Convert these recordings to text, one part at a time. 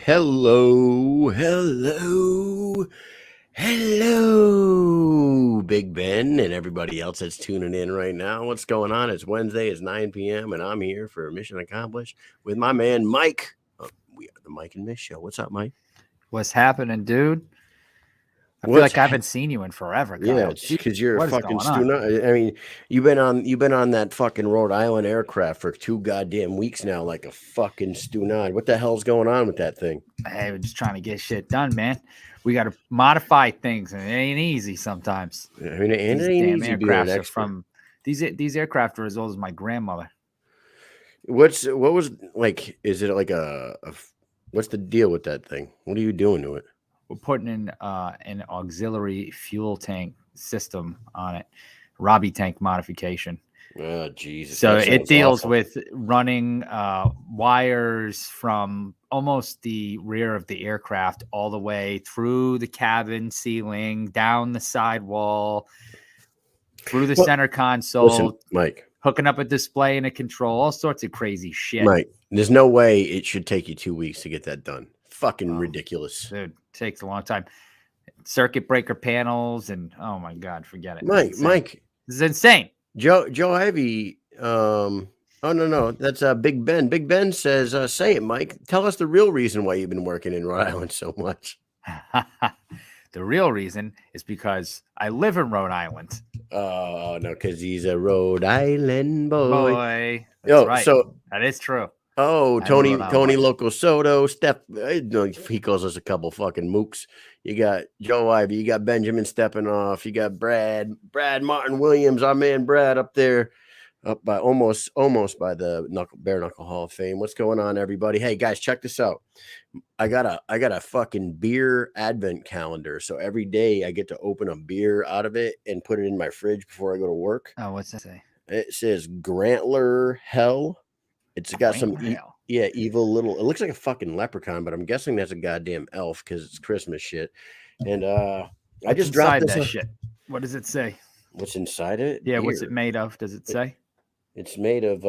Hello, Big Ben and everybody else that's tuning in right now. What's going on? It's Wednesday, it's 9 p.m., and I'm here for Mission Accomplished with my man, Mike. We are the Mike and Mish Show. What's up, Mike? What's happening, dude? I feel like I haven't seen you in forever. Kyle. Yeah, it's because you're a fucking student. I mean, you've been on that fucking Rhode Island aircraft for 2 goddamn weeks now, like a fucking stunad. What the hell's going on with that thing? Hey, we're just trying to get shit done, man. We got to modify things, and it ain't easy sometimes. I mean, and it ain't easy being an expert. From these aircraft are as old as my grandmother. What was like? Is it like a what's the deal with that thing? What are you doing to it? We're putting in an auxiliary fuel tank system on it, Robbie tank modification. Oh, Jesus. So it deals with running wires from almost the rear of the aircraft all the way through the cabin ceiling, down the sidewall, through the center console. Listen, Mike. Hooking up a display and a control, all sorts of crazy shit. Mike, there's no way it should take you 2 weeks to get that done. Fucking ridiculous. Dude, takes a long time. Circuit breaker panels and oh my God, forget it. Mike. This is insane. Joe Ivy. Oh no, that's Big Ben. Big Ben says, say it, Mike. Tell us the real reason why you've been working in Rhode Island so much. The real reason is because I live in Rhode Island. Oh no, because he's a Rhode Island boy. That's right. So that is true. Oh, Tony Loco Soto, Steph. He calls us a couple fucking mooks. You got Joe Ivy, you got Benjamin Steppanoff, you got Brad Martin Williams, our man Brad up there, up by almost by the Bare Knuckle Hall of Fame. What's going on, everybody? Hey guys, check this out. I got a fucking beer advent calendar. So every day I get to open a beer out of it and put it in my fridge before I go to work. Oh, what's that say? It says Grantler Hell. It's got some evil little. It looks like a fucking leprechaun, but I'm guessing that's a goddamn elf because it's Christmas shit. And I just dropped this shit. What does it say? What's inside it? Yeah, what's it made of? Does it say? It's made of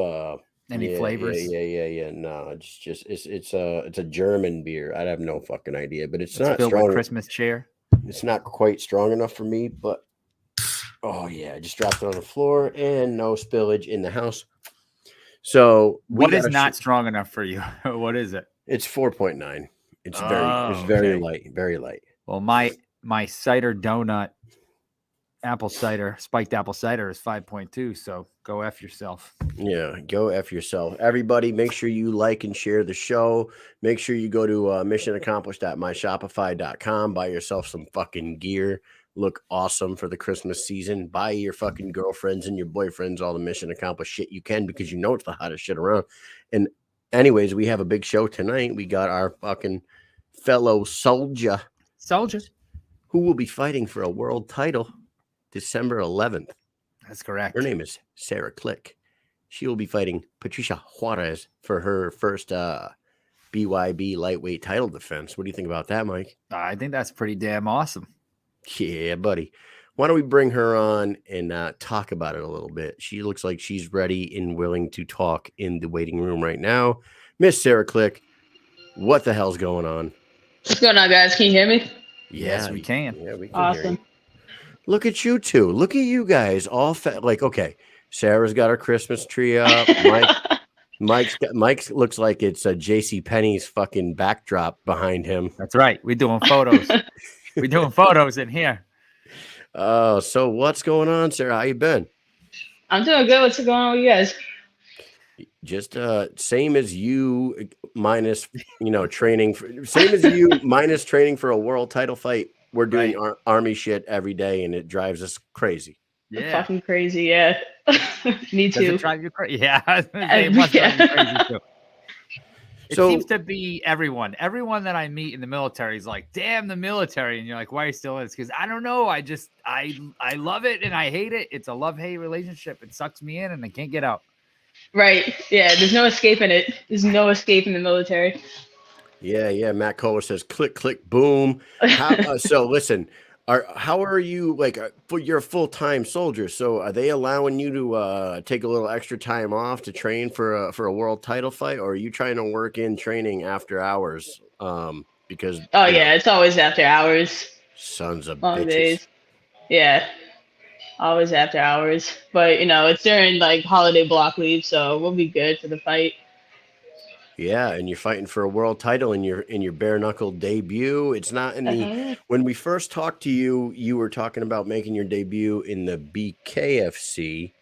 any flavors? Yeah. No, it's a German beer. I have no fucking idea, but it's not filled strong. With Christmas cheer. It's not quite strong enough for me, but oh yeah, I just dropped it on the floor and no spillage in the house. So what is not strong enough for you? What is it? It's 4.9. It's very light, very light. Well, my cider donut spiked apple cider is 5.2. So go F yourself. Yeah, go F yourself. Everybody, make sure you like and share the show. Make sure you go to missionaccomplished.myshopify.com. Buy yourself some fucking gear. Look awesome for the Christmas season. Buy your fucking girlfriends and your boyfriends all the Mission Accomplished shit you can because you know it's the hottest shit around. And anyways, we have a big show tonight. We got our fucking fellow soldier who will be fighting for a world title December 11th. That's correct. Her name is Sarah Click. She will be fighting Paty Juarez for her first BYB lightweight title defense. What do you think about that, Mike? I think that's pretty damn awesome. Yeah, buddy. Why don't we bring her on and talk about it a little bit? She looks like she's ready and willing to talk in the waiting room right now. Miss Sarah Click, what the hell's going on? What's going on, guys? Can you hear me? Yes, we can. Yeah, we can. Awesome. Hear you. Look at you two. Look at you guys. All like, okay, Sarah's got her Christmas tree up. Mike looks like it's a J.C. Penney's fucking backdrop behind him. That's right. We're doing photos. We're doing photos in here. Oh, so what's going on, Sarah? How you been? I'm doing good. What's going on with you guys? Just same as you minus, training. Same as you minus training for a world title fight. We're doing army shit every day, and it drives us crazy. Yeah, fucking crazy. Yeah, me too. Does it drive you crazy? Yeah, it must drive you crazy too. It seems to be everyone that I meet in the military is like, damn the military. And you're like, why are you still in this? Because I don't know. I love it and I hate it. It's a love-hate relationship. It sucks me in and I can't get out. Right. Yeah. There's no escaping it. There's no escape in the military. Yeah. Matt Kohler says, click, click, boom. So listen, How are you, like, you're a full-time soldier, so are they allowing you to take a little extra time off to train for a world title fight, or are you trying to work in training after hours? Because It's always after hours. Sons of Long bitches. days. Yeah, always after hours. But it's during like holiday block leave, so we'll be good for the fight. Yeah, and you're fighting for a world title in your bare knuckle debut. It's not in the when we first talked to you, you were talking about making your debut in the BKFC.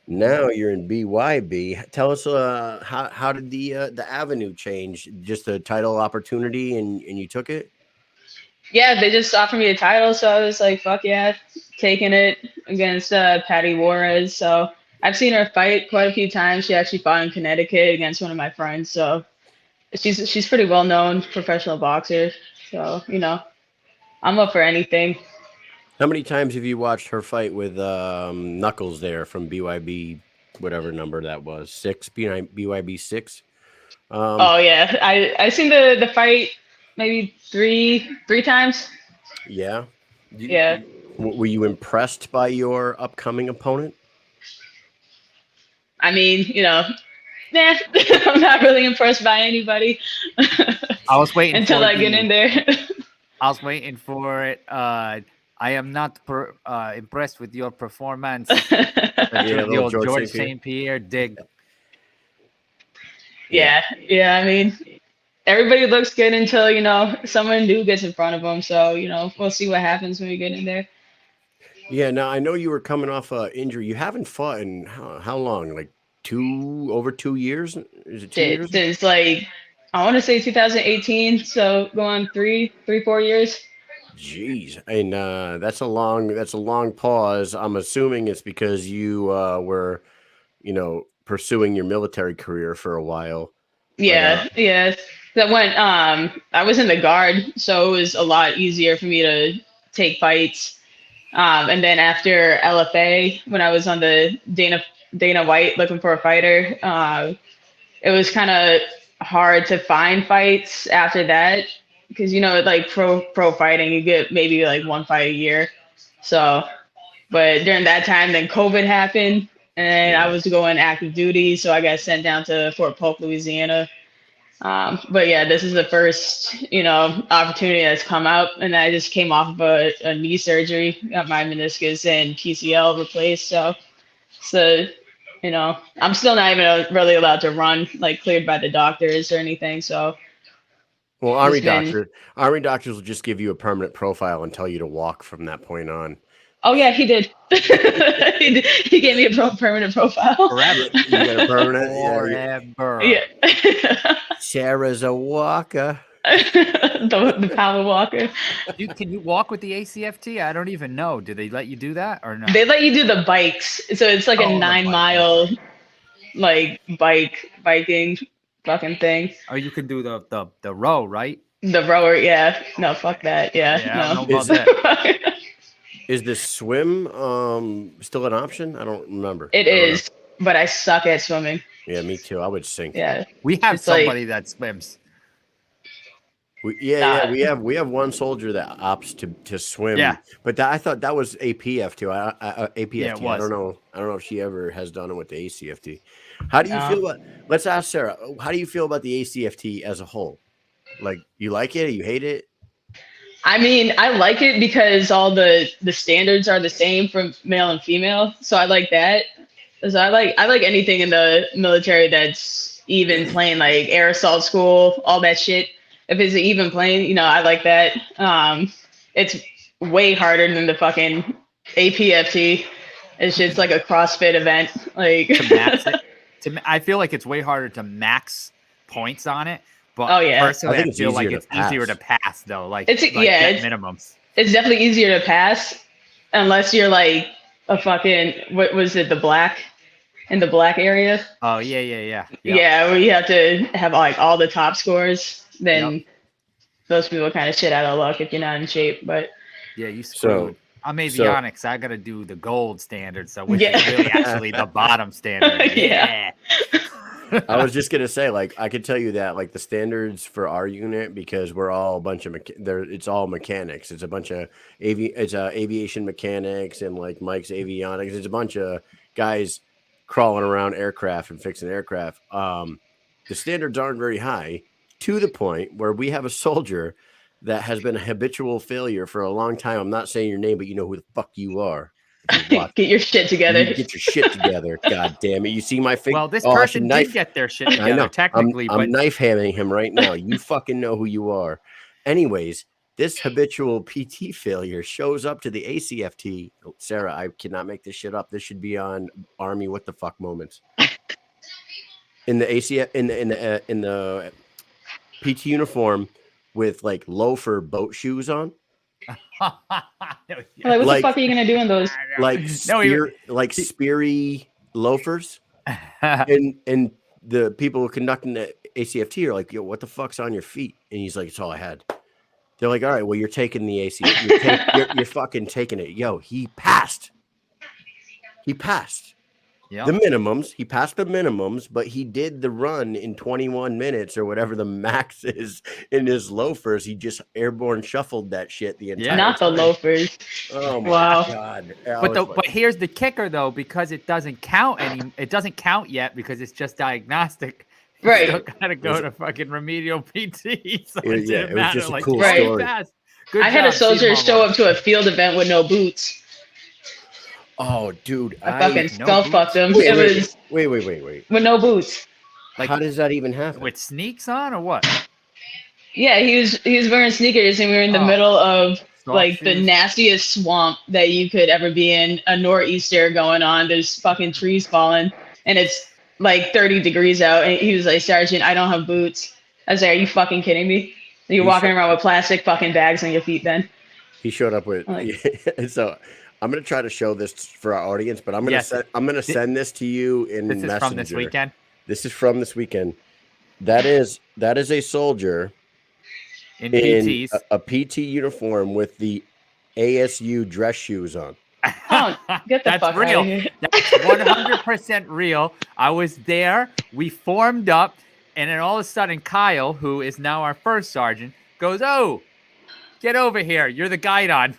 Now you're in BYB. Tell us how did the avenue change? Just a title opportunity and you took it? Yeah, they just offered me a title, so I was like, fuck yeah, taking it against Paty Juarez. So I've seen her fight quite a few times. She actually fought in Connecticut against one of my friends. So she's pretty well known professional boxer. So I'm up for anything. How many times have you watched her fight with Knuckles there from BYB, whatever number that was, 6, BYB 6? Oh yeah, I seen the fight maybe three times. Yeah. Yeah. Were you impressed by your upcoming opponent? I mean, nah, I'm not really impressed by anybody. I was waiting until I get in there. I was waiting for it. I am not impressed with your performance. The old George St. Pierre dig. Yeah. I mean, everybody looks good until someone new gets in front of them. So we'll see what happens when we get in there. Yeah. Now I know you were coming off an injury. You haven't fought in how long? Like over 2 years? Is it 2 years? Since like I want to say 2018. So going 4 years. Jeez, and that's a long pause. I'm assuming it's because you were, pursuing your military career for a while. Yeah. That went. I was in the guard, so it was a lot easier for me to take fights. And then after LFA, when I was on the Dana White looking for a fighter, it was kind of hard to find fights after that because like pro fighting, you get maybe like one fight a year. So, but during that time, then COVID happened, and I was going active duty, so I got sent down to Fort Polk, Louisiana. But yeah, this is the first, opportunity that's come up, and I just came off of a knee surgery, got my meniscus and PCL replaced. So, I'm still not even really allowed to run, like cleared by the doctors or anything. So, well, Army doctors will just give you a permanent profile and tell you to walk from that point on. Oh yeah, he did. He gave me a permanent profile. Forever. You got a permanent? Forever. Yeah. Sarah's a walker. the power walker. Can you walk with the ACFT? I don't even know. Do they let you do that or no? They let you do the bikes. So it's like a 9-mile like biking fucking thing. Oh, you can do the row, right? The rower, yeah. No, fuck that. Yeah. I don't no. know about that. Is the swim still an option? I don't remember. It is, but I suck at swimming. Yeah, me too. I would sink. Yeah. We have somebody that swims. We have one soldier that opts to swim. Yeah. But I thought that was APF too. APFT. Yeah, it was. I don't know if she ever has done it with the ACFT. How do you feel about? Let's ask Sarah. How do you feel about the ACFT as a whole? Like, you like it or you hate it? I mean, I like it because all the standards are the same for male and female. So I like that. So I like anything in the military that's even playing, like air assault school, all that shit. If it's even playing, I like that. It's way harder than the fucking APFT. It's just like a CrossFit event. Like to max it. I feel like it's way harder to max points on it. But personally, I feel like it's easier to pass though. Like it's minimums. It's definitely easier to pass unless you're like a fucking what was it, the black in the black area? Oh yeah. Yeah, where you have to have like all the top scores. Then those people kind of shit out of luck if you're not in shape. But yeah, you screwed. I'm avionics. I gotta do the gold standard, so which is really actually the bottom standard. Yeah. I was just gonna say, like, I could tell you that, like, the standards for our unit, because we're all a bunch of it's all mechanics. It's a bunch of aviation mechanics and like Mike's avionics. It's a bunch of guys crawling around aircraft and fixing aircraft. The standards aren't very high, to the point where we have a soldier that has been a habitual failure for a long time. I'm not saying your name, but you know who the fuck you are. Get your shit together. You get your shit together. God damn it. You see my face? Well, this person did get their shit together, I know. technically. I'm knife hamming him right now. You fucking know who you are. Anyways, this habitual PT failure shows up to the ACFT. Sarah, I cannot make this shit up. This should be on Army What the Fuck Moments. In the ACF, in the PT uniform with like loafer boat shoes on. Like, what the fuck are you gonna do in those? Like speary loafers, and the people conducting the ACFT are like, "Yo, what the fuck's on your feet?" And he's like, "It's all I had." They're like, "All right, well, you're taking the ACFT. You're fucking taking it." Yo, he passed. He passed. Yep. The minimums. He passed the minimums, but he did the run in 21 minutes or whatever the max is in his loafers. He just airborne shuffled that shit the entire not time. The loafers. Oh my God. But here's the kicker though, because it doesn't count it doesn't count yet because it's just diagnostic. Right. You still gotta go to fucking remedial PT. So it was just a cool story. I had a soldier show up to a field event with no boots. Oh, dude! I fucking skull fucked him. Wait. With no boots. Like, how does that even happen? With sneaks on or what? Yeah, he was wearing sneakers, and we were in the middle of like the nastiest swamp that you could ever be in. A nor'easter going on. There's fucking trees falling, and it's like 30 degrees out. And he was like, "Sergeant, I don't have boots." I was like, "Are you fucking kidding me? You're walking around with plastic fucking bags on your feet?" Then he showed up with so. I'm gonna try to show this for our audience, but I'm gonna send this to you in Messenger. This is from this weekend. This is from this weekend. That is a soldier in PTs, a PT uniform with the ASU dress shoes on. Oh, get the fuck real. Out of here. That's 100% real. I was there. We formed up, and then all of a sudden, Kyle, who is now our first sergeant, goes, "Oh, get over here. You're the guidon."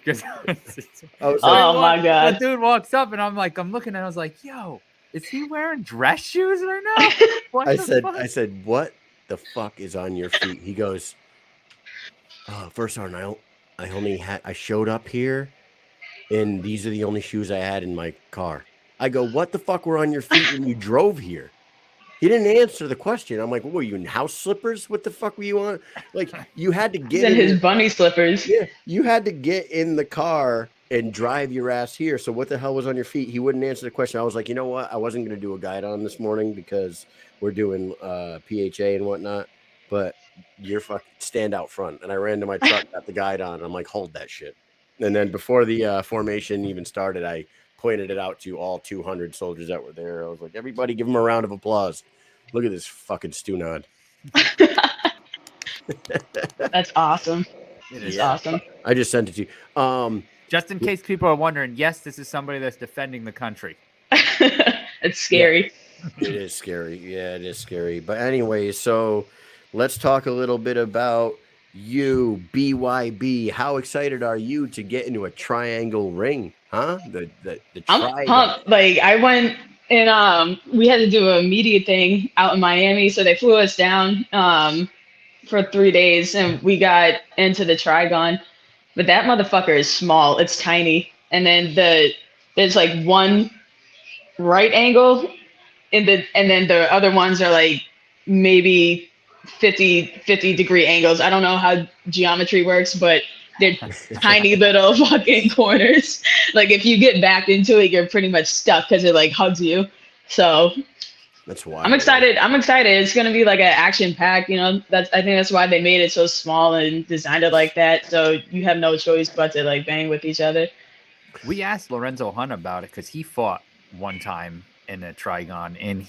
Oh my God. The dude walks up and I'm looking and I was like, "Yo, is he wearing dress shoes right now?" I said, "What the fuck is on your feet?" He goes, "First sergeant, I showed up here and these are the only shoes I had in my car." I go, "What the fuck were on your feet when you drove here?" He didn't answer the question. I'm like, "What were you in house slippers? What the fuck were you on?" Like, you had to get in his bunny slippers. Yeah, you had to get in the car and drive your ass here. So what the hell was on your feet? He wouldn't answer the question. I was like, you know what? I wasn't going to do a guide on this morning because we're doing PHA and whatnot. But you're fucking stand out front. And I ran to my truck, got the guide on. And I'm like, hold that shit. And then before the formation even started, I pointed it out to all 200 soldiers that were there. I was like, everybody give him a round of applause. Look at this fucking Stunod. That's awesome. It is awesome. I just sent it to you. Just in case people are wondering, yes, this is somebody that's defending the country. It's scary. Yeah, it is scary. Yeah, it is scary. But anyway, so let's talk a little bit about you, BYB. How excited are you to get into a triangle ring? Huh? The I'm pumped. Like, I went and we had to do a media thing out in Miami, so they flew us down for 3 days, and we got into the Trigon. But that motherfucker is small. It's tiny, and then there's like one right angle and then the other ones are like maybe 50 degree angles. I don't know how geometry works, but they're tiny little fucking corners. Like, if you get backed into it, you're pretty much stuck because it like hugs you. So that's why I'm excited. It's gonna be like an action pack, you know. I think that's why they made it so small and designed it like that. So you have no choice but to like bang with each other. We asked Lorenzo Hunt about it because he fought one time in a Trigon, and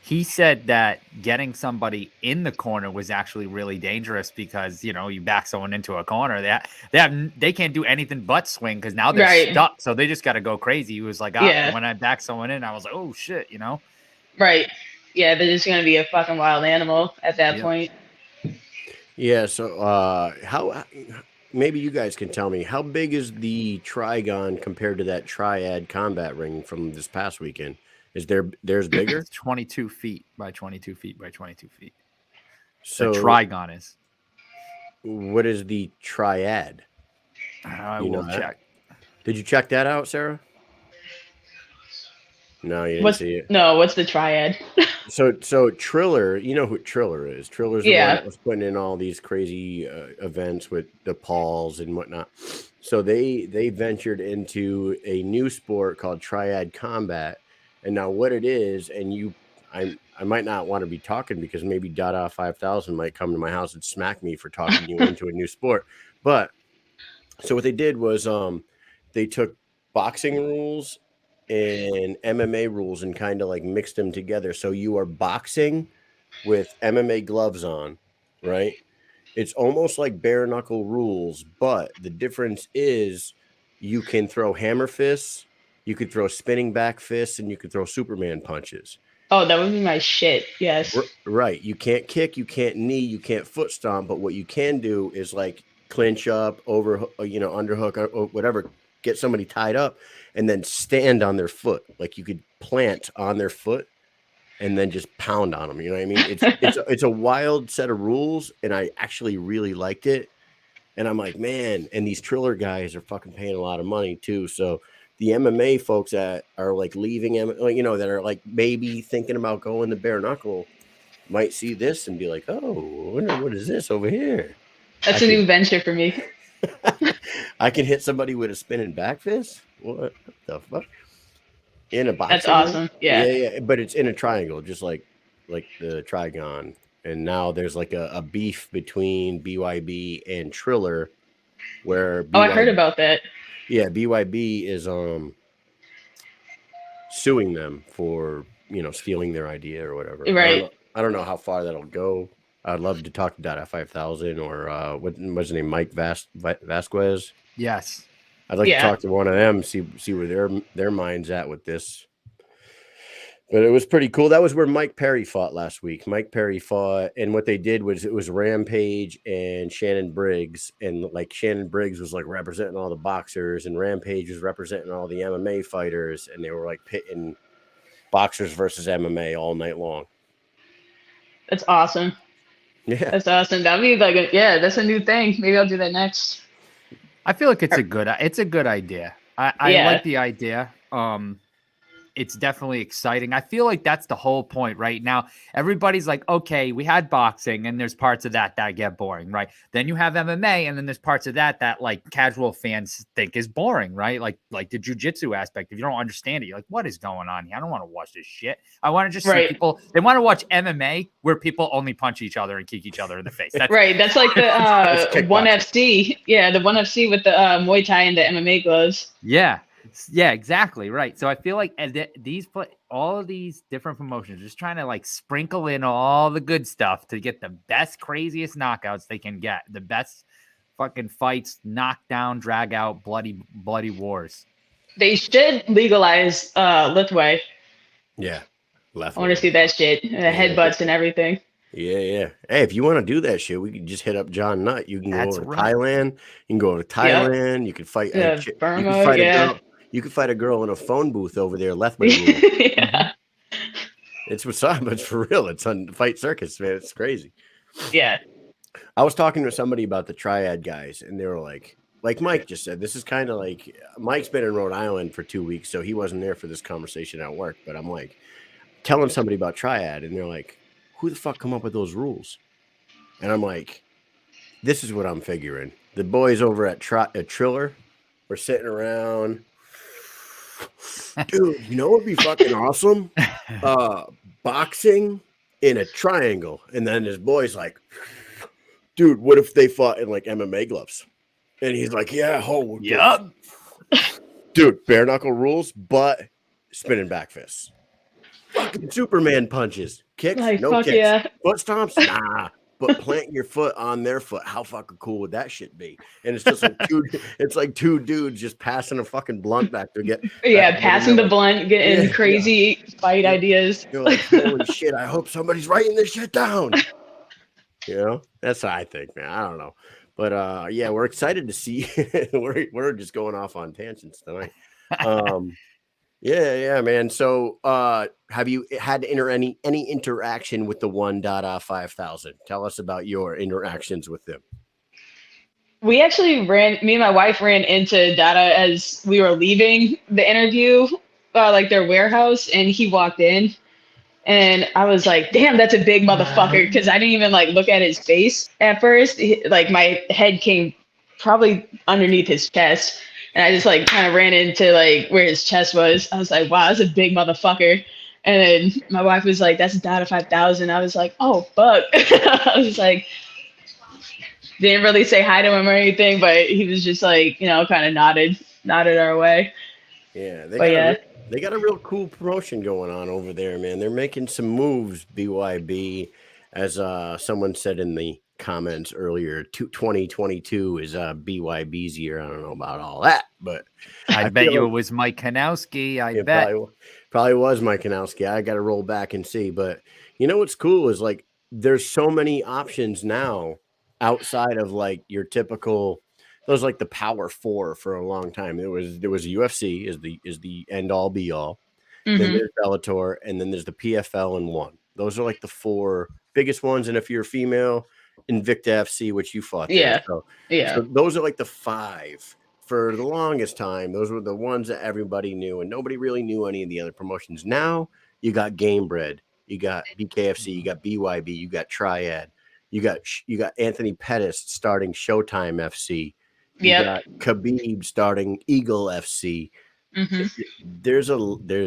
he said that getting somebody in the corner was actually really dangerous because, you know, you back someone into a corner, they can't do anything but swing because now they're stuck. So they just got to go crazy. He was like, when I back someone in, I was like, oh shit, you know? Right. yeah, they're just gonna be a fucking wild animal at that point. Yeah. So, how? Maybe you guys can tell me how big is the Trigon compared to that Triad combat ring from this past weekend? Is theirs bigger? It's 22 feet by 22 feet by 22 feet. So the Trigon is. What is the Triad? I will check. Did you check that out, Sarah? No, you didn't see it. No, what's the Triad? So Triller, you know who Triller is. Triller's the one that was putting in all these crazy events with the Pauls and whatnot. So they ventured into a new sport called Triad Combat. And now what it is, and I might not want to be talking because maybe Dada 5000 might come to my house and smack me for talking you into a new sport. But so what they did was they took boxing rules and MMA rules and kind of like mixed them together. So you are boxing with MMA gloves on, right? It's almost like bare knuckle rules, but the difference is you can throw hammer fists, you could throw spinning back fists, and you could throw Superman punches. Oh, that would be my shit. Yes. Right. You can't kick, you can't knee, you can't foot stomp, but what you can do is like clinch up, over, underhook or whatever, get somebody tied up and then stand on their foot. Like you could plant on their foot and then just pound on them. You know what I mean? It's a wild set of rules, and I actually really liked it. And I'm like, man, and these Triller guys are fucking paying a lot of money too. So the MMA folks that are like leaving, that are like maybe thinking about going to bare knuckle might see this and be like, oh, I wonder what is this over here? That's a new venture for me. I can hit somebody with a spinning back fist? What the fuck? In a boxing? That's awesome. Yeah. Yeah. But it's in a triangle, just like the Trigon. And now there's like a beef between BYB and Triller where I heard about that. Yeah, BYB is suing them for, stealing their idea or whatever. Right. I don't know how far that'll go. I'd love to talk to Dada 5000 or what was his name, Mike Vasquez. Yes, I'd like to talk to one of them, see where their mind's at with this. But it was pretty cool. That was where Mike Perry fought last week. Mike Perry fought, and what they did was it was Rampage and Shannon Briggs, and like Shannon Briggs was like representing all the boxers, and Rampage was representing all the MMA fighters, and they were like pitting boxers versus MMA all night long. That's awesome. Yeah, that's awesome. That'd be like that's a new thing. Maybe I'll do that next. I feel like it's a good idea. I like the idea. It's definitely exciting. I feel like that's the whole point right now. Everybody's like, okay, we had boxing and there's parts of that get boring, right? Then you have MMA and then there's parts of that like casual fans think is boring, right? Like the jiu-jitsu aspect. If you don't understand it, you're like, what is going on here? I don't want to watch this shit. I want to just see people. They want to watch MMA where people only punch each other and kick each other in the face. That's right. That's like the ONE FC. Yeah, the ONE FC with the Muay Thai and the MMA gloves. Yeah, exactly. Right. So I feel like all of these different promotions are just trying to like sprinkle in all the good stuff to get the best, craziest knockouts they can get, the best fucking fights, knockdown, drag out, bloody wars. They should legalize Litway. Yeah. I want to see that shit, headbutts and everything. Yeah. Hey, if you want to do that shit, we can just hit up John Nutt. You can go to Thailand. You can go to Thailand. Yep. You can fight. Burma, you could fight a girl in a phone booth over there, Lethway. Yeah. It's what's up. It's for real. It's on Fight Circus, man. It's crazy. Yeah. I was talking to somebody about the Triad guys, and they were like Mike just said, this is kind of like Mike's been in Rhode Island for 2 weeks, so he wasn't there for this conversation at work. But I'm like telling somebody about Triad, and they're like, who the fuck come up with those rules? And I'm like, this is what I'm figuring. The boys over at Triller were sitting around. Dude, you know what would be fucking awesome? Boxing in a triangle. And then his boy's like, dude, what if they fought in like MMA gloves? And he's like, yeah, yep. Dude, bare knuckle rules, but spinning back fists. Fucking Superman punches. Kicks, no kicks. Yeah. Foot stomps, nah. but plant your foot on their foot. How fucking cool would that shit be? And it's just like two dudes just passing a fucking blunt back to get passing the blunt, getting crazy fight ideas. You're like, holy shit, I hope somebody's writing this shit down. That's what I think, man. I don't know. But we're excited to see. we're just going off on tangents tonight. Man. So have you had any interaction with the 1.5000? Tell us about your interactions with them. Me and my wife ran into Dada as we were leaving the interview, like their warehouse, and he walked in. And I was like, damn, that's a big motherfucker. Because I didn't even like look at his face at first. Like my head came probably underneath his chest. And I just like kind of ran into like where his chest was. I was like, wow, that's a big motherfucker. And then my wife was like, that's Dada 5000. I was like, oh, fuck. I was like, didn't really say hi to him or anything, but he was just like, kind of nodded our way. Yeah. They got a real cool promotion going on over there, man. They're making some moves, BYB, as someone said in the comments earlier. 2022 is BYB's year. I don't know about all that, but I bet you it was Mike Kanowski. I bet probably was Mike Kanowski. I got to roll back and see. But what's cool is like there's so many options now outside of like your typical. Those like the Power Four for a long time. There was UFC is the end all be all. Mm-hmm. Then there's Bellator, and then there's the PFL and one. Those are like the four biggest ones. And if you're a female, Invicta FC, which you fought. Yeah. So those are like the five for the longest time. Those were the ones that everybody knew, and nobody really knew any of the other promotions. Now you got Game Bread, you got BKFC, you got BYB, you got Triad, you got Anthony Pettis starting Showtime FC. You got Khabib starting Eagle FC. Mm-hmm. There's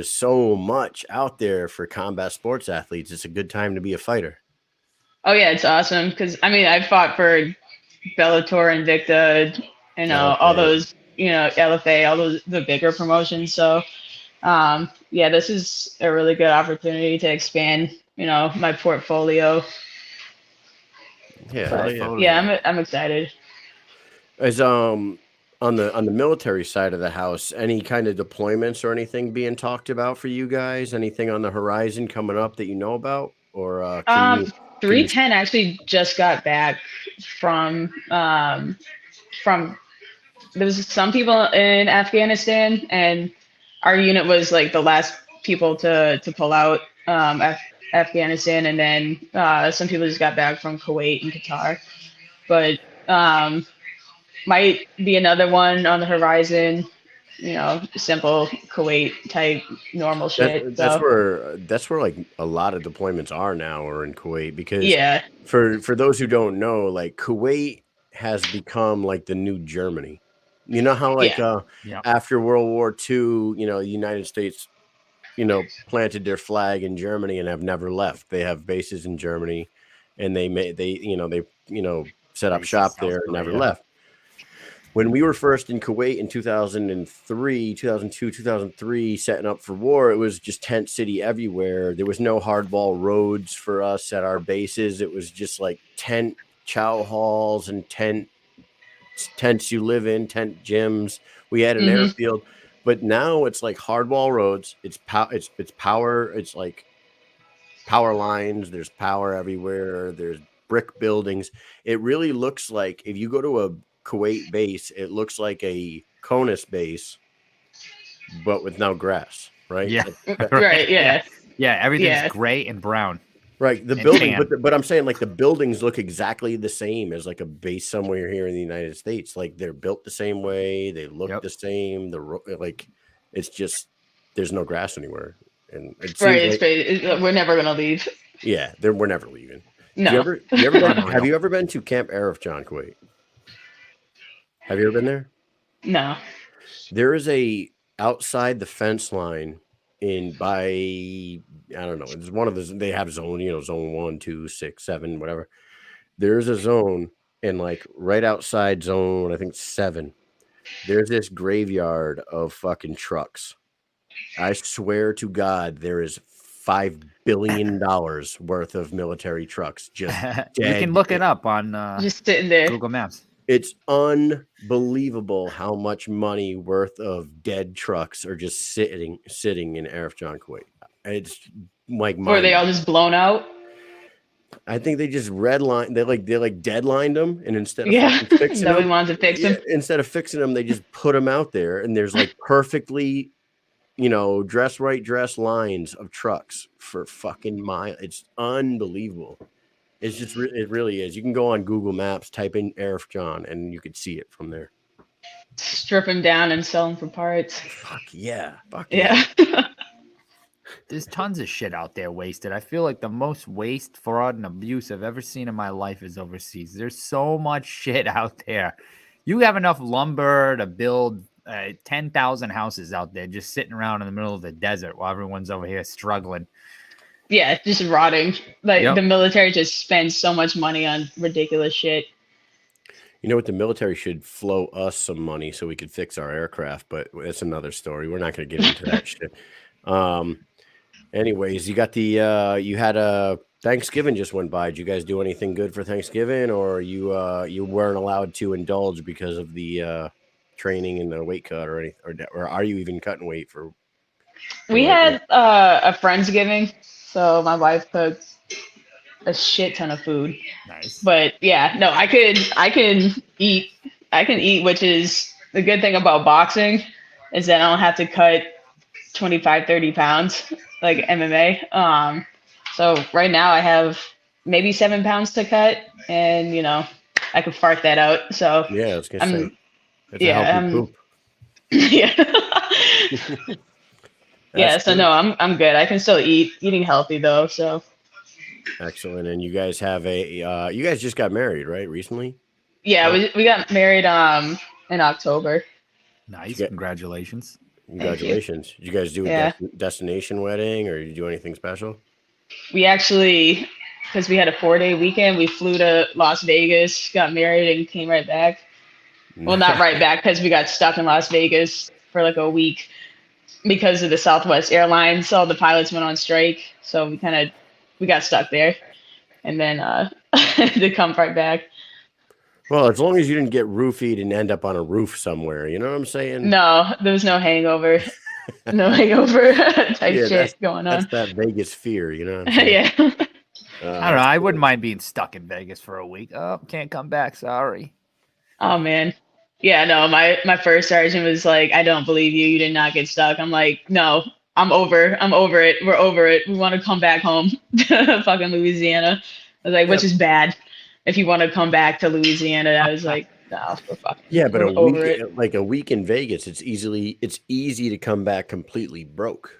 so much out there for combat sports athletes. It's a good time to be a fighter. Oh yeah, it's awesome because I fought for Bellator, Invicta, all those LFA, all those the bigger promotions. So this is a really good opportunity to expand my portfolio. I'm excited. As on the military side of the house, any kind of deployments or anything being talked about for you guys? Anything on the horizon coming up that you know about? Or 310 actually just got back from there was some people in Afghanistan, and our unit was like the last people to pull out Afghanistan, and then some people just got back from Kuwait and Qatar, but might be another one on the horizon, simple Kuwait type normal shit. That's where like a lot of deployments are now, or in Kuwait, because for those who don't know, like Kuwait has become like the new Germany. You know how like after World War II, the United States, planted their flag in Germany and have never left. They have bases in Germany, and they set up shop there and never left. When we were first in Kuwait in 2002, 2003, setting up for war, it was just tent city everywhere. There was no hardball roads for us at our bases. It was just like tent chow halls and tents you live in, tent gyms. We had an airfield, but now it's like hardball roads. It's power. It's like power lines. There's power everywhere. There's brick buildings. It really looks like if you go to a Kuwait base, it looks like a CONUS base, but with no grass, right? Yeah, right. Yeah, everything's gray and brown. Right, the building, but I'm saying like the buildings look exactly the same as like a base somewhere here in the United States. Like they're built the same way, they look the same. Like it's just there's no grass anywhere, and we're never gonna leave. Yeah, we're never leaving. No. Have you ever been to Camp Arif, Kuwait? Have you ever been there? No. There is a outside the fence line I don't know. It's one of those. They have zone, zone 1, 2, 6, 7, whatever. There's a zone, and like right outside zone, I think 7. There's this graveyard of fucking trucks. I swear to God, there is $5 billion worth of military trucks. Just you can look it up on just sitting there. Google Maps. It's unbelievable how much money worth of dead trucks are just sitting in Arif Jan, Kuwait. It's like, or they all just blown out. I think they just redline. They deadlined them, and instead of fixing nobody them, wanted to fix them. Instead of fixing them, they just put them out there, and there's like perfectly, dress lines of trucks for fucking mile. It's unbelievable. It's just, it really is. You can go on Google Maps, type in Arif Jan, and you could see it from there. Strip them down and sell them for parts. Fuck yeah. There's tons of shit out there wasted. I feel like the most waste, fraud, and abuse I've ever seen in my life is overseas. There's so much shit out there. You have enough lumber to build 10,000 houses out there just sitting around in the middle of the desert while everyone's over here struggling. Yeah, just rotting. The military just spends so much money on ridiculous shit. You know what? The military should flow us some money so we could fix our aircraft, but that's another story. We're not going to get into that shit. Anyways, you got you had a Thanksgiving just went by. Did you guys do anything good for Thanksgiving, or you weren't allowed to indulge because of the training and the weight cut or anything, or are you even cutting weight for? We had a Friendsgiving. So my wife cooked a shit ton of food. Nice. But yeah, no, I can eat, which is the good thing about boxing is that I don't have to cut 25, 30 pounds like MMA. So right now I have maybe 7 pounds to cut, and I could fart that out. So yeah, I was gonna say. Poop. Yeah. Yeah, so no, I'm good. I can still eating healthy though. So excellent. And you guys have you guys just got married, right? Recently? Yeah, we got married in October. Nice. Congratulations. Congratulations. Did you guys do a destination wedding, or did you do anything special? We actually, because we had a 4-day weekend, we flew to Las Vegas, got married, and came right back. Well, not right back, because we got stuck in Las Vegas for like a week. Because of the Southwest Airlines, all the pilots went on strike, so we got stuck there, and then to come right back. Well, as long as you didn't get roofied and end up on a roof somewhere, you know what I'm saying? No, there was no hangover, type shit going on. That's that Vegas fear, you know what I'm saying? Yeah. I don't know. I wouldn't mind being stuck in Vegas for a week. Oh, can't come back. Sorry. Oh man. Yeah, no, my first sergeant was like, I don't believe you. You did not get stuck. I'm like, no, I'm over it. We're over it. We want to come back home to fucking Louisiana. I was like, which is bad. If you want to come back to Louisiana, I was like, no, we're fucking. Yeah, but a week in Vegas, it's easy to come back completely broke.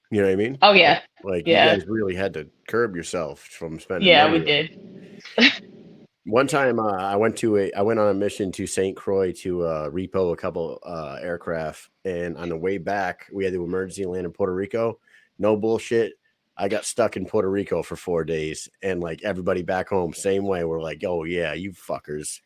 You know what I mean? Oh yeah. You guys really had to curb yourself from spending. Yeah, money. we did. One time I went on a mission to St. Croix to repo a couple aircraft, and on the way back we had to emergency land in Puerto Rico. No bullshit. I got stuck in Puerto Rico for 4 days, and like everybody back home, same way. We're like, oh yeah, you fuckers,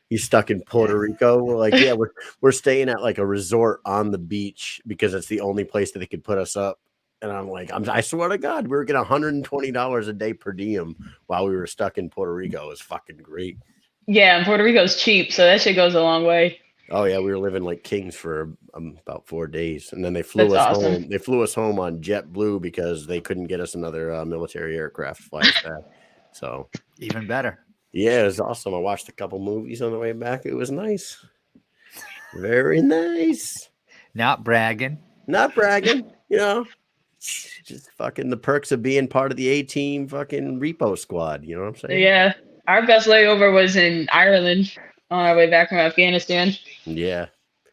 you stuck in Puerto Rico. We're like, yeah, we're staying at like a resort on the beach because it's the only place that they could put us up. And I'm like, I swear to God, we were getting $120 a day per diem while we were stuck in Puerto Rico. It was fucking great. Yeah, and Puerto Rico's cheap, so that shit goes a long way. Oh yeah, we were living like kings for about 4 days, and then they flew us home. They flew us home on JetBlue because they couldn't get us another military aircraft to fly us back. So even better. Yeah, it was awesome. I watched a couple movies on the way back. It was nice, very nice. Not bragging. Just fucking the perks of being part of the A-team fucking repo squad. You know what I'm saying? Yeah. Our best layover was in Ireland on our way back from Afghanistan. Yeah.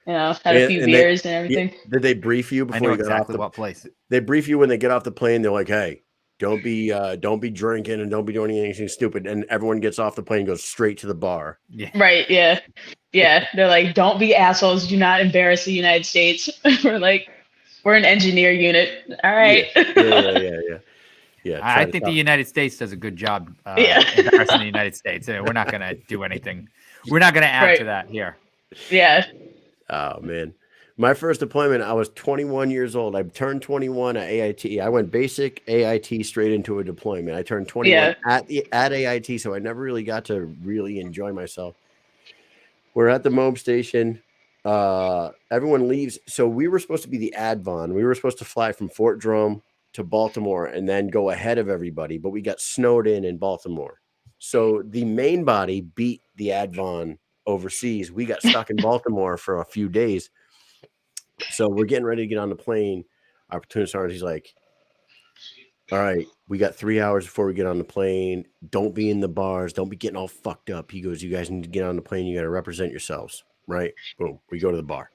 Had a few beers and everything. Did they brief you before you got off what place? They brief you when they get off the plane. They're like, hey, don't be drinking and don't be doing anything stupid. And everyone gets off the plane and goes straight to the bar. Yeah. Right. Yeah. Yeah. They're like, don't be assholes. Do not embarrass the United States. We're like, we're an engineer unit. All right. Yeah. I think the United States does a good job embarrassing the United States. We're not going to do anything. We're not going to add to that here. Yeah. Oh man, My first deployment, I was 21 years old. I turned 21 at AIT. I went basic AIT straight into a deployment. I turned 21 at AIT, so I never really got to really enjoy myself. We're at the MOB station. Everyone leaves. So we were supposed to be the Advon. We were supposed to fly from Fort Drum to Baltimore and then go ahead of everybody, but we got snowed in Baltimore. So the main body beat the Advon overseas. We got stuck in Baltimore for a few days. So we're getting ready to get on the plane. Our platoon sergeant, he's like, all right, we got 3 hours before we get on the plane. Don't be in the bars. Don't be getting all fucked up. He goes, you guys need to get on the plane. You got to represent yourselves, right? Boom. We go to the bar.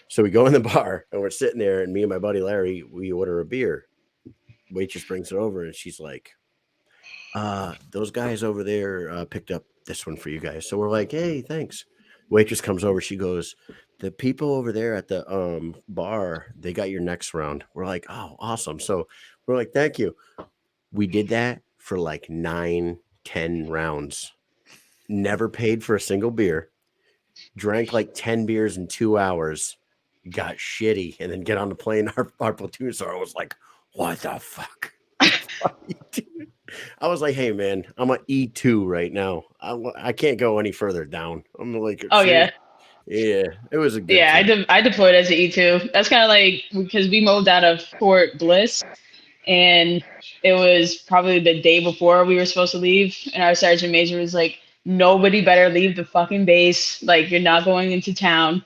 So we go in the bar and we're sitting there, and me and my buddy Larry, we order a beer. Waitress brings it over and she's like, those guys over there picked up this one for you guys. So we're like, hey, thanks. Waitress comes over. She goes, the people over there at the bar, they got your next round. We're like, oh, awesome. So we're like, thank you. We did that for like 9-10 rounds. Never paid for a single beer. Drank like 10 beers in 2 hours. Got shitty. And then get on the plane. Our platoon sergeant was like, what the fuck? What are you doing? I was like, hey, man, I'm an E2 right now. I can't go any further down. I'm like, oh, yeah. Yeah, it was a good I deployed as an E2. That's kind of like, because we moved out of Fort Bliss, and it was probably the day before we were supposed to leave, and our sergeant major was like, nobody better leave the fucking base. Like, you're not going into town.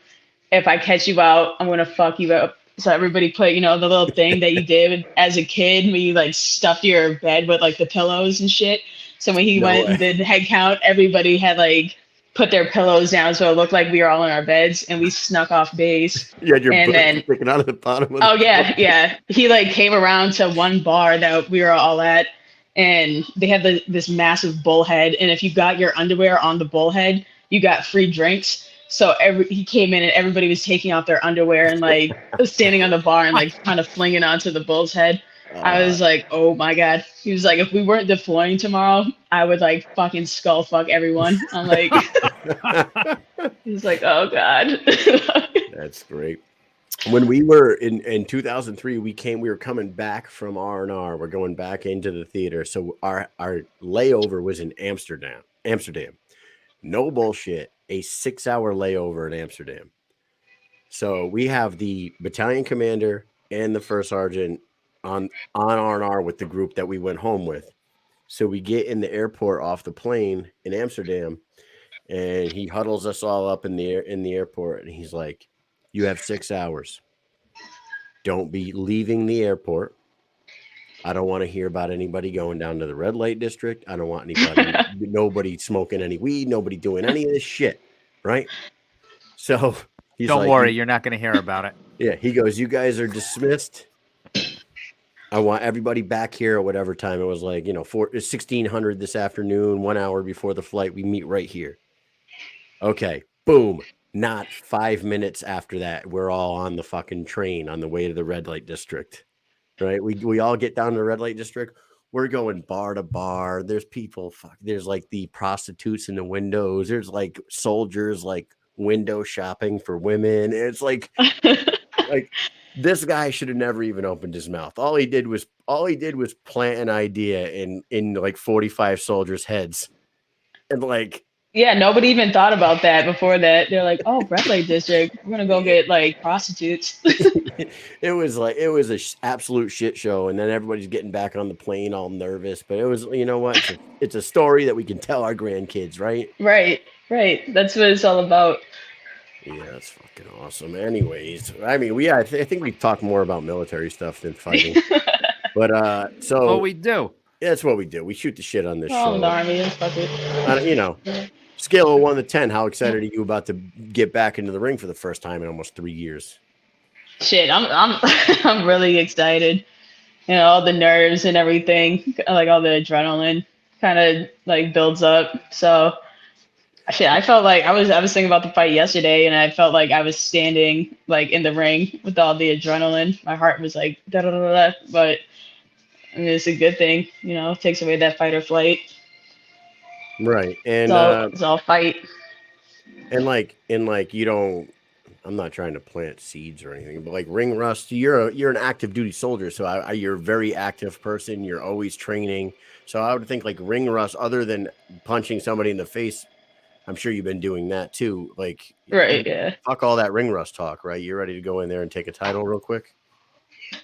If I catch you out, I'm going to fuck you up. So everybody put, the little thing that you did as a kid when you like stuffed your bed with like the pillows and shit. So when he went and did head count, everybody had like put their pillows down so it looked like we were all in our beds, and we snuck off base. You had your butt sticking out of the bottom of the yeah. He like came around to one bar that we were all at, and they had this massive bullhead, and if you got your underwear on the bullhead, you got free drinks. So he came in and everybody was taking off their underwear and like standing on the bar and like kind of flinging onto the bull's head. I was like, oh my God. He was like, if we weren't deploying tomorrow, I would like fucking skull fuck everyone. I'm like, he's like, oh God. That's great. When we were in 2003, we were coming back from R&R. We're going back into the theater. So our layover was in Amsterdam. No bullshit. A 6-hour layover in Amsterdam. So we have the battalion commander and the first sergeant on R&R with the group that we went home with. So we get in the airport off the plane in Amsterdam, and he huddles us all up in the airport, and he's like, you have 6 hours. Don't be leaving the airport. I don't want to hear about anybody going down to the red light district. I don't want nobody smoking any weed, nobody doing any of this shit. Right. So don't worry, you're not going to hear about it. Yeah. He goes, you guys are dismissed. I want everybody back here at whatever time it was, like, 1600 this afternoon, 1 hour before the flight. We meet right here. Okay. Boom. Not 5 minutes after that, we're all on the fucking train on the way to the red light district. Right. We all get down to the red light district. We're going bar to bar. There's people. There's like the prostitutes in the windows. There's like soldiers like window shopping for women. It's like this guy should have never even opened his mouth. All he did was plant an idea in like 45 soldiers' heads, and like. Yeah, nobody even thought about that before that. They're like, oh, red light district. We're going to go get like prostitutes. It was an absolute shit show. And then everybody's getting back on the plane all nervous. But it was, you know what? It's a story that we can tell our grandkids, right? Right. That's what it's all about. Yeah, that's fucking awesome. Anyways, I mean, I think we talk more about military stuff than fighting. But so. Oh, we do. Yeah, that's what we do. We shoot the shit on this show. Oh, the Army. Fuck it. Scale of 1 to 10, how excited are you about to get back into the ring for the first time in almost 3 years? Shit, I'm really excited. All the nerves and everything, like all the adrenaline kind of like builds up. So shit, I felt like I was thinking about the fight yesterday, and I felt like I was standing like in the ring with all the adrenaline. My heart was like da da da da, but I mean, it's a good thing, it takes away that fight or flight. Right. And it's all fight. And like you don't, I'm not trying to plant seeds or anything, but like ring rust, you're an active duty soldier, so you're a very active person. You're always training, so I would think like ring rust, other than punching somebody in the face, I'm sure you've been doing that too. Like, Right, yeah. Fuck all that ring rust talk, right? You're ready to go in there and take a title real quick.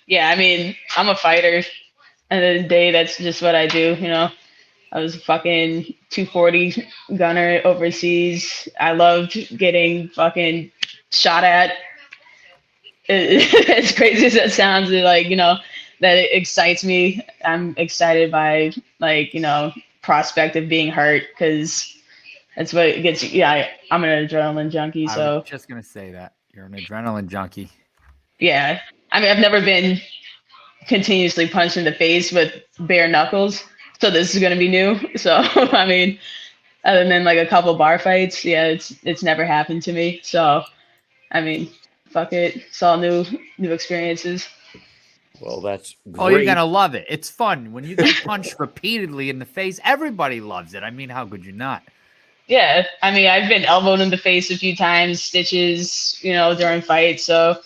Yeah, I mean, I'm a fighter. End of the day, that's just what I do. I was a fucking 240 gunner overseas. I loved getting fucking shot at. As crazy as that sounds, that it excites me. I'm excited by prospect of being hurt, because that's what gets you. Yeah, I'm an adrenaline junkie. I So was just gonna say that you're an adrenaline junkie. yeah, I mean, I've never been continuously punched in the face with bare knuckles, so this is gonna be new. So I mean, other than like a couple bar fights, yeah, it's never happened to me. So I mean, fuck it, it's all new experiences. Well, that's great. Oh, you're gonna love it. It's fun when you get punched repeatedly in the face. Everybody loves it. I mean, how could you not? Yeah, I mean, I've been elbowed in the face a few times, stitches, during fights. So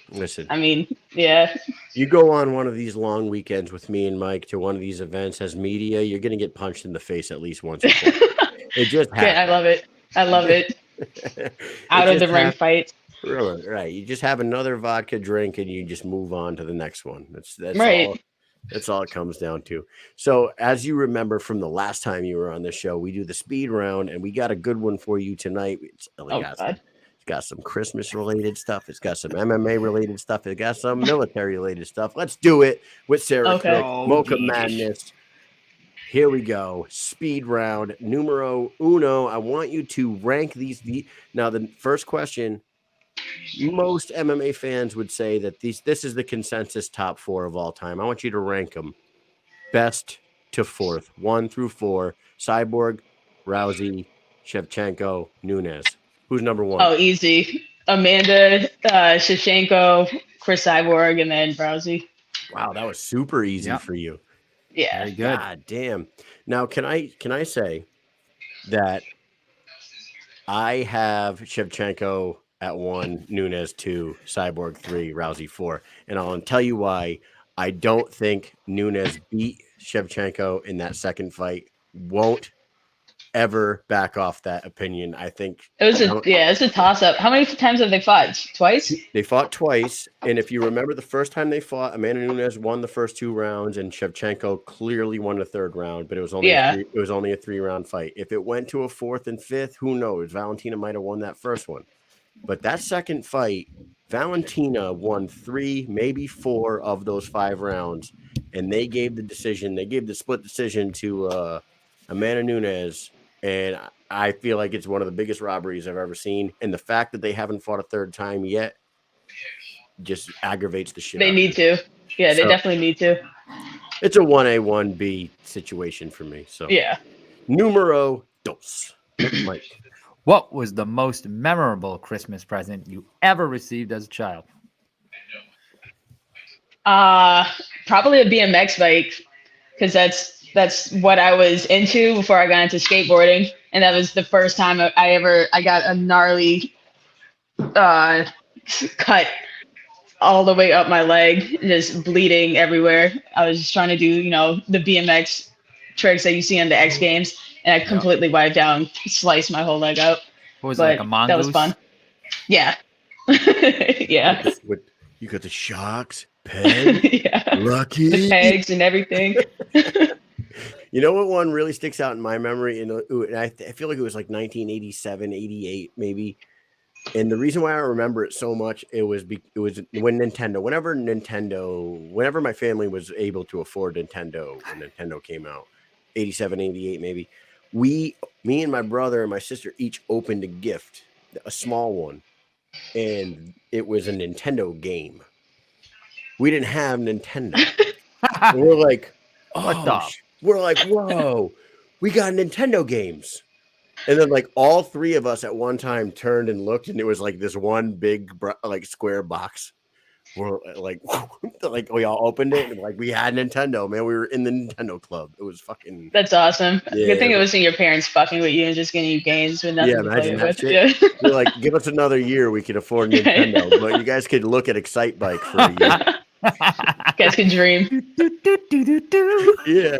listen, I mean, yeah. You go on one of these long weekends with me and Mike to one of these events as media, you're going to get punched in the face at least once. It just happens. Yeah, I love it. I love it. Out of the ring fight. Really, right. You just have another vodka drink and you just move on to the next one. That's right. That's all it comes down to. So, as you remember from the last time you were on the show, we do the speed round, and we got a good one for you tonight. It's got some Christmas related stuff. It's got some MMA related stuff. It got some military related stuff. Let's do it with Sarah Cook, Mocha Madness. Here we go. Speed round numero uno. I want you to rank these. Now, the first question. Most MMA fans would say that this is the consensus top 4 of all time. I want you to rank them best to fourth, 1 through 4. Cyborg, Rousey, Shevchenko, Nunes. Who's number 1? Oh, easy. Amanda, Shevchenko, Chris Cyborg, and then Rousey. Wow, that was super easy for you. Yeah. Very good. God damn. Now, can I say that I have Shevchenko at 1, Nunes 2, Cyborg 3, Rousey 4. And I'll tell you why. I don't think Nunes beat Shevchenko in that second fight. Won't ever back off that opinion. I think it's a toss-up. How many times have they fought? Twice? They fought twice. And if you remember the first time they fought, Amanda Nunes won the first 2 rounds and Shevchenko clearly won the 3rd round, but it was only a 3-round fight. If it went to a 4th and 5th, who knows? Valentina might have won that first one. But that second fight, Valentina won 3, maybe 4 of those 5 rounds, and they gave the split decision to Amanda Nunes, and I feel like it's one of the biggest robberies I've ever seen. And the fact that they haven't fought a 3rd time yet just aggravates the shit. They need to. Yeah, they definitely need to. It's a 1A, 1B situation for me. So yeah. Numero dos. Mike. What was the most memorable Christmas present you ever received as a child? Probably a BMX bike, because that's what I was into before I got into skateboarding, and that was the first time I got a gnarly cut all the way up my leg, just bleeding everywhere. I was just trying to do the BMX tricks that you see on the X Games. And I completely wiped down, sliced my whole leg out. What was it, like a mongoose? That was fun. Yeah. Yeah. You got the shocks, peg, lucky. The pegs and everything. You know what one really sticks out in my memory? And I feel like it was like 1987, 88, maybe. And the reason why I remember it so much, it was when whenever my family was able to afford Nintendo, when Nintendo came out, 87, 88, maybe. Me and my brother and my sister each opened a gift, a small one, and it was a Nintendo game. We didn't have Nintendo. We're like, we're like, whoa, we got Nintendo games. And then like all 3 of us at one time turned and looked, and it was like this one big like square box we're like we all opened it and like we had Nintendo, man. We were in the Nintendo club. It was fucking. That's awesome. Yeah, Good thing it wasn't your parents fucking with you and just getting you games with nothing to play imagine with. that shit. Yeah. We're like, give us another year, we could afford Nintendo, but you guys could look at Excite Bike for a year. You guys can dream. Yeah,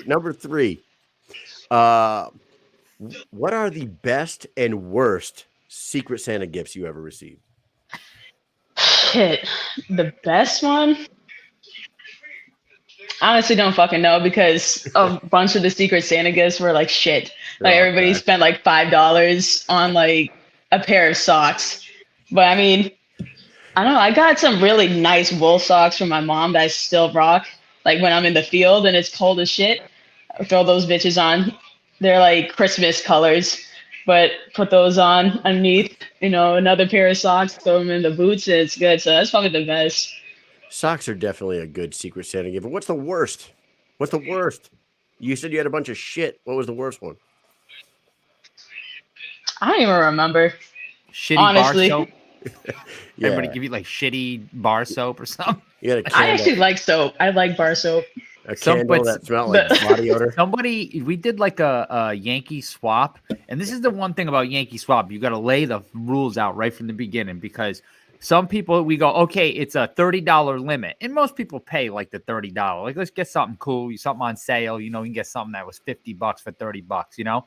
number 3. What are the best and worst Secret Santa gifts you ever received? Shit, the best one? I honestly don't fucking know because a bunch of the Secret Santa gifts were like shit. Like everybody spent like $5 on like a pair of socks. But I mean, I don't know. I got some really nice wool socks from my mom that I still rock. Like when I'm in the field and it's cold as shit, I throw those bitches on. They're like Christmas colors, but put those on underneath, another pair of socks, throw them in the boots, and it's good. So that's probably the best. Socks are definitely a good Secret Santa gift. But what's the worst? What's the worst? You said you had a bunch of shit. What was the worst one? I don't even remember. Shitty honestly. bar soap. Yeah. Everybody give you like shitty bar soap or something. You had a I actually like soap. I like bar soap. A candle that smelled like body odor. We did like a Yankee swap, and this is the one thing about Yankee swap. You got to lay the rules out right from the beginning because some people we go, okay, it's a $30 limit, and most people pay like the $30. Like, let's get something cool, something on sale. You can get something that was $50 for $30.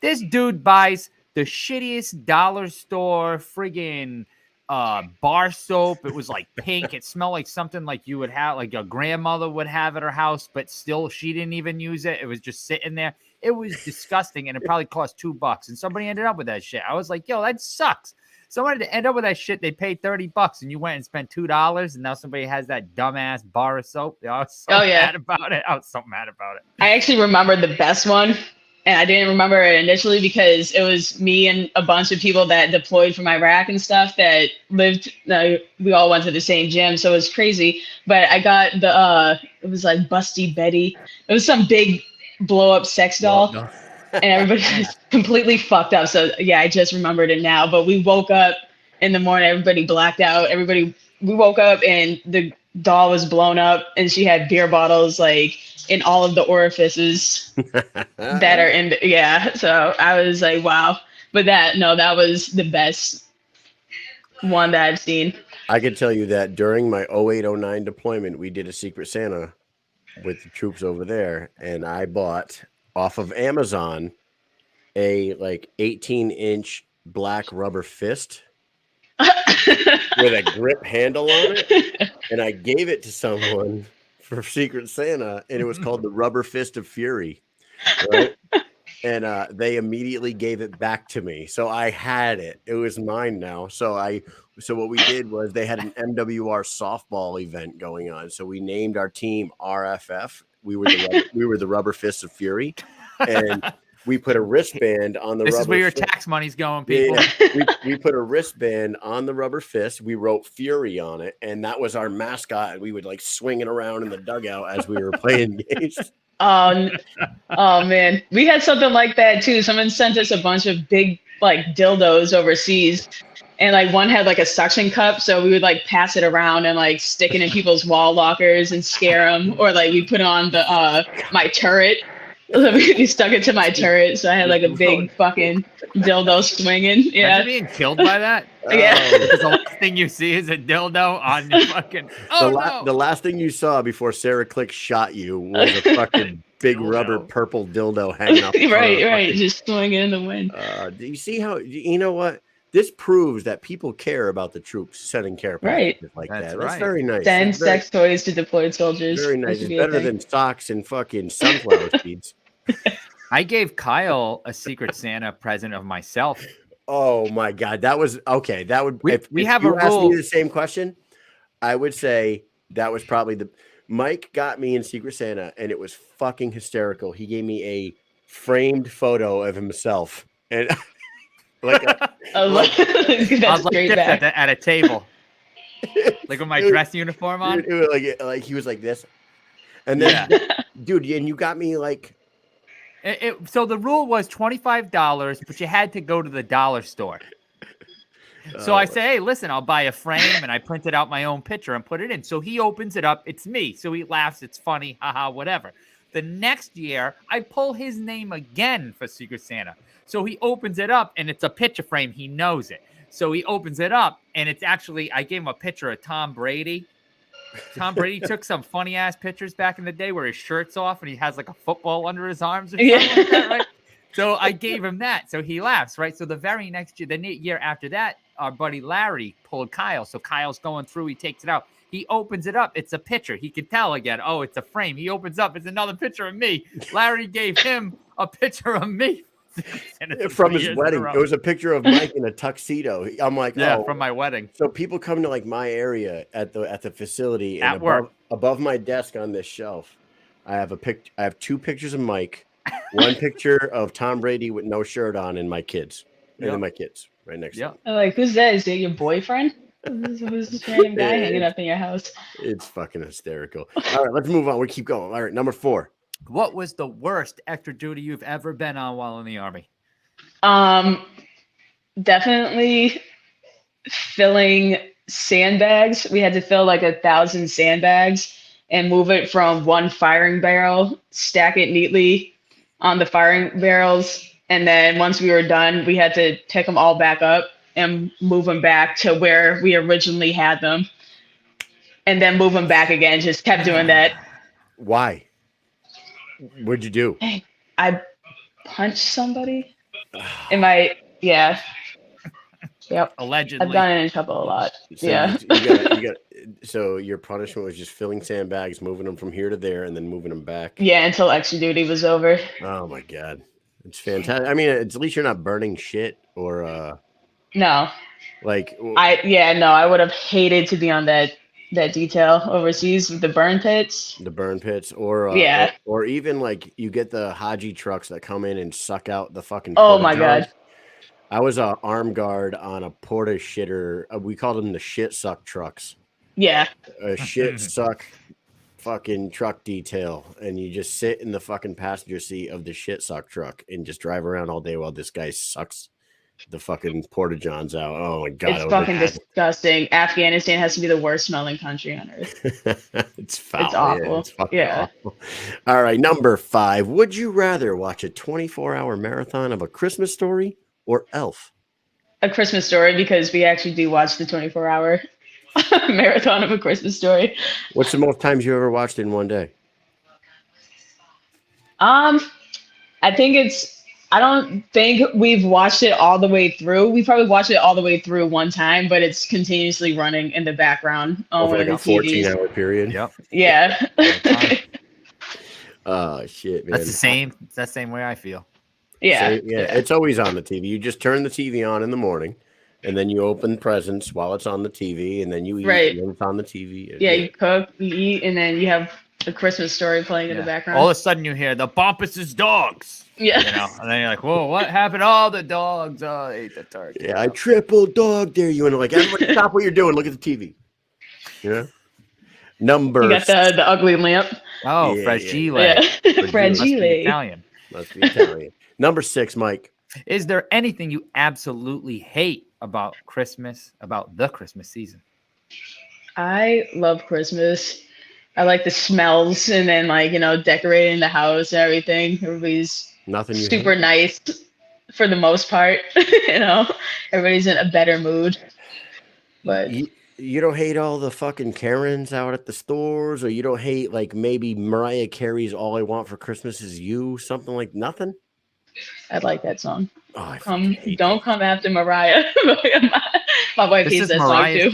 This dude buys the shittiest dollar store friggin' bar soap. It was like pink. It smelled like something like you would have, like your grandmother would have at her house, but still she didn't even use it. It was just sitting there. It was disgusting, and it probably cost $2. And somebody ended up with that shit. I was like, yo, that sucks. Somebody to end up with that shit, they paid $30, and you went and spent $2, and now somebody has that dumbass bar of soap. I was so mad about it. I was so mad about it. I actually remember the best one. And I didn't remember it initially because it was me and a bunch of people that deployed from Iraq and stuff that lived. We all went to the same gym, so it was crazy. But I got it was like Busty Betty. It was some big blow up sex doll, and everybody was completely fucked up. So yeah, I just remembered it now. But we woke up in the morning, everybody blacked out. We woke up and the doll was blown up, and she had beer bottles like in all of the orifices that are in so I was like, wow. But that was the best one that I've seen. I can tell you that during my 08-09 deployment, we did a Secret Santa with the troops over there, and I bought off of Amazon a like 18-inch black rubber fist with a grip handle on it, and I gave it to someone for Secret Santa, and it was called the Rubber Fist of Fury, right? And they immediately gave it back to me, so I had it. It was mine now. So what we did was they had an MWR softball event going on, so we named our team RFF. We were the Rubber Fist of Fury, and we put a wristband on the. This is where your fist. Tax money's going, people. Yeah. we put a wristband on the rubber fist. We wrote Fury on it, and that was our mascot. And we would like swing it around in the dugout as we were playing games. Oh man, we had something like that too. Someone sent us a bunch of big like dildos overseas, and like one had like a suction cup, so we would like pass it around and like stick it in people's wall lockers and scare them, or like we put on the my turret. We stuck it to my turret, so I had like a big fucking dildo swinging. Yeah, imagine being killed by that. Yeah, because the last thing you see is a dildo on your fucking. The last thing you saw before Sarah Click shot you was a fucking big rubber purple dildo hanging up. right, just swinging in the wind. Do you see how? You know what? This proves that people care about the troops sending care packages like that. That's very nice. Send sex toys to deployed soldiers. Very nice. It's better than socks and fucking sunflower seeds. I gave Kyle a Secret Santa present of myself. Oh my God, that was okay. That would if we if have you a asked rule. me the same question, I would say that was probably Mike got me in Secret Santa, and it was fucking hysterical. He gave me a framed photo of himself, and like I was like this at a table, like with my dress uniform on. Dude, it was like he was like this, and then dude, and you got me like. So the rule was $25, but you had to go to the dollar store. So I say, hey, listen, I'll buy a frame, and I printed out my own picture and put it in. So he opens it up. It's me. So he laughs. It's funny. Haha, whatever. The next year, I pull his name again for Secret Santa. So he opens it up, and it's a picture frame. He knows it. So he opens it up, and it's actually, I gave him a picture of Tom Brady. Tom Brady took some funny-ass pictures back in the day where his shirt's off, and he has like a football under his arms or something like that, right? So I gave him that. So he laughs, right? So the very next year, the year after that, our buddy Larry pulled Kyle. So Kyle's going through. He takes it out. He opens it up. It's a picture. He could tell again. Oh, it's a frame. He opens up. It's another picture of me. Larry gave him a picture of me. From his wedding. It was a picture of Mike in a tuxedo. I'm like, yeah, from my wedding. So people come to like my area at the facility, at and work. Above my desk on this shelf, I have I have 2 pictures of Mike, one picture of Tom Brady with no shirt on, and my kids. And then my kids right next to them. I'm like, who's that? Is that your boyfriend? Who's this random guy hanging up in your house? It's fucking hysterical. All right, let's move on. We keep going. All right, number 4. What was the worst extra duty you've ever been on while in the Army? Definitely filling sandbags. We had to fill like 1,000 sandbags and move it from one firing barrel, stack it neatly on the firing barrels. And then once we were done, we had to pick them all back up and move them back to where we originally had them. And then move them back again. Just kept doing that. Why? What'd you do? I punched somebody. Yeah. Yep. Allegedly. I've gotten in trouble a lot. So yeah. So your punishment was just filling sandbags, moving them from here to there, and then moving them back. Yeah, until extra duty was over. Oh my God. It's fantastic. I mean, at least you're not burning shit or No. like I would have hated to be on that detail overseas with the burn pits. Or even like you get the Haji trucks that come in and suck out the fucking oh my God. I was an arm guard on a porta shitter. We called them the shit suck trucks. Yeah. A shit suck fucking truck detail, and you just sit in the fucking passenger seat of the shit suck truck and just drive around all day while this guy sucks the fucking porta johns out. Oh my God. It's fucking disgusting. Afghanistan has to be the worst smelling country on earth. It's foul. It's awful. Yeah, it's fucking awful. All right, number 5. Would you rather watch a 24-hour marathon of A Christmas Story or Elf? A Christmas Story, because we actually do watch the 24-hour marathon of A Christmas Story. What's the most times you ever watched in one day? I don't think we've watched it all the way through. We probably watched it all the way through one time, but it's continuously running in the background on one of the TVs. 14-hour period. Yep. Yeah. Oh shit, man. That's the same. It's that same way I feel. Yeah. It's always on the TV. You just turn the TV on in the morning, and then you open presents while it's on the TV, and then you eat, and then it's on the TV. Yeah, you cook, you eat, and then you have A Christmas Story playing in the background. All of a sudden, you hear the Bumpus' dogs. Yeah. You know, and then you're like, whoa, what happened? All the dogs ate the turkey. Yeah, I triple dog dare you. And like, everybody stop what you're doing. Look at the TV. Yeah. You got the ugly lamp. Oh, fragile. Yeah. Fragile. Italian. Must be Italian. Number 6, Mike. Is there anything you absolutely hate about Christmas, about the Christmas season? I love Christmas. I like the smells, and then decorating the house and everything. Everybody's super nice for the most part. Everybody's in a better mood. But you don't hate all the fucking Karens out at the stores, or you don't hate like maybe Mariah Carey's "All I Want for Christmas Is You," something like nothing. I like that song. Oh, Don't come after Mariah. My wife hates that song too.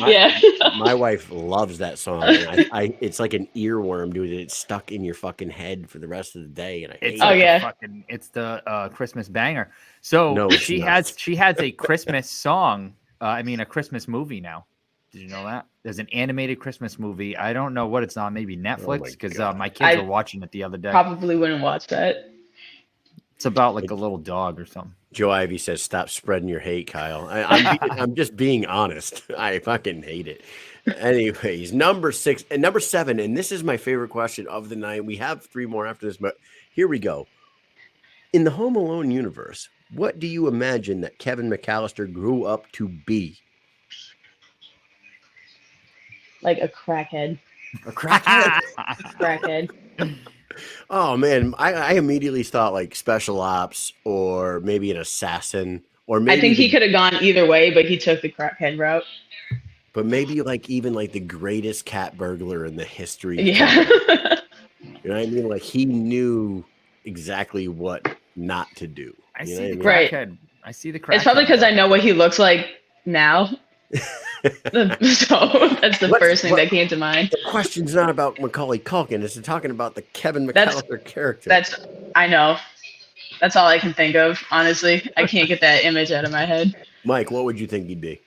Yeah. My wife loves that song. It's like an earworm, dude. It's stuck in your fucking head for the rest of the day, and I hate it. It's the Christmas banger. So she has a Christmas song. A Christmas movie now. Did you know that? There's an animated Christmas movie. I don't know what it's on. Maybe Netflix, because my kids were watching it the other day. Probably wouldn't watch that. It's about like a little dog or something. Joe Ivy says, "Stop spreading your hate, Kyle." I'm just being honest. I fucking hate it. Anyways, number 6 and number 7, and this is my favorite question of the night. We have 3 more after this, but here we go. In the Home Alone universe, What do you imagine that Kevin McAllister grew up to be? Like a crackhead. A crackhead? Crackhead. Oh, man. I immediately thought like special ops or maybe an assassin. Or maybe I think he could have gone either way, but he took the crackhead route. But maybe like even like the greatest cat burglar in the history. Yeah. You know what I mean? Like he knew exactly what not to do. I You see the know Right. crackhead. I see the crackhead. It's probably because I know what he looks like now. So that's the first thing that came to mind. The question's not about Macaulay Culkin. It's talking about the Kevin McAllister character. I know. That's all I can think of, honestly. I can't get that image out of my head. Mike, what would you think he'd be?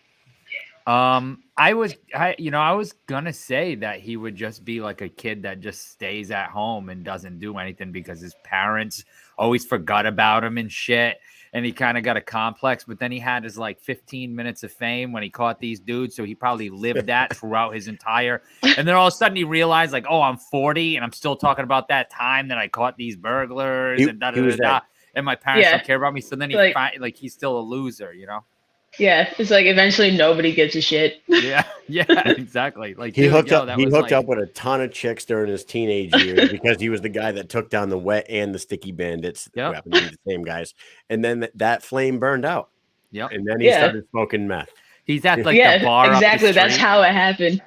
I was gonna say that he would just be like a kid that just stays at home and doesn't do anything because his parents always forgot about him and shit. And he kind of got a complex, but then he had his like 15 minutes of fame when he caught these dudes. So he probably lived that throughout his entire. And then all of a sudden he realized, like, oh, I'm 40 and I'm still talking about that time that I caught these burglars and da da da da. And my parents don't care about me. So then he's still a loser, you know? Yeah, it's like eventually nobody gives a shit. Yeah, exactly. Like he hooked up with a ton of chicks during his teenage years because he was the guy that took down the Wet and the Sticky Bandits. Who happen to be the same guys. And then that flame burned out. Yep. And then he started smoking meth. He's at like the bar. Exactly. Up the That's how it happened.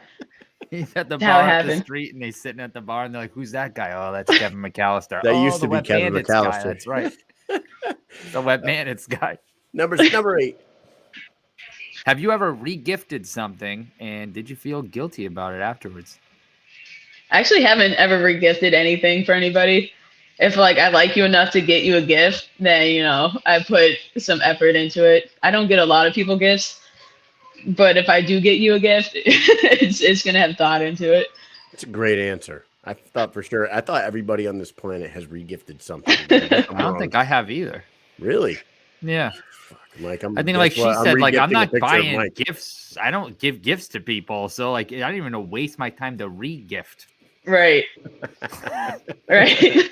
He's at the bar up the street and he's sitting at the bar and they're like, "Who's that guy?" "Oh, that's Kevin McAllister." That used to be Kevin McAllister. Guy. That's right. The Wet Bandits guy. Number 8. Have you ever regifted something and did you feel guilty about it afterwards? I actually haven't ever regifted anything for anybody. If like I like you enough to get you a gift, then I put some effort into it. I don't get a lot of people gifts, but if I do get you a gift, it's gonna have thought into it. It's a great answer. I thought everybody on this planet has regifted something. I don't think I have either. Really? Yeah. Like I think like she said, like I'm not buying gifts. I don't give gifts to people. So like I don't even waste my time to re-gift. Right. Right.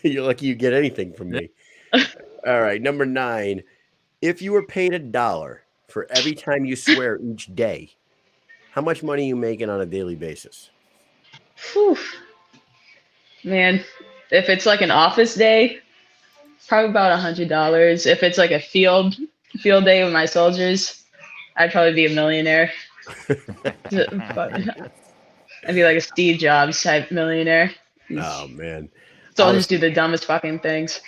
You're lucky you get anything from me. All right. Number 9. If you were paid $1 for every time you swear each day, how much money are you making on a daily basis? Whew. Man, if it's like an office day, probably about $100. If it's like a field day with my soldiers, I'd probably be a millionaire. I'd be like a Steve Jobs type millionaire. Oh man! Soldiers do the dumbest fucking things.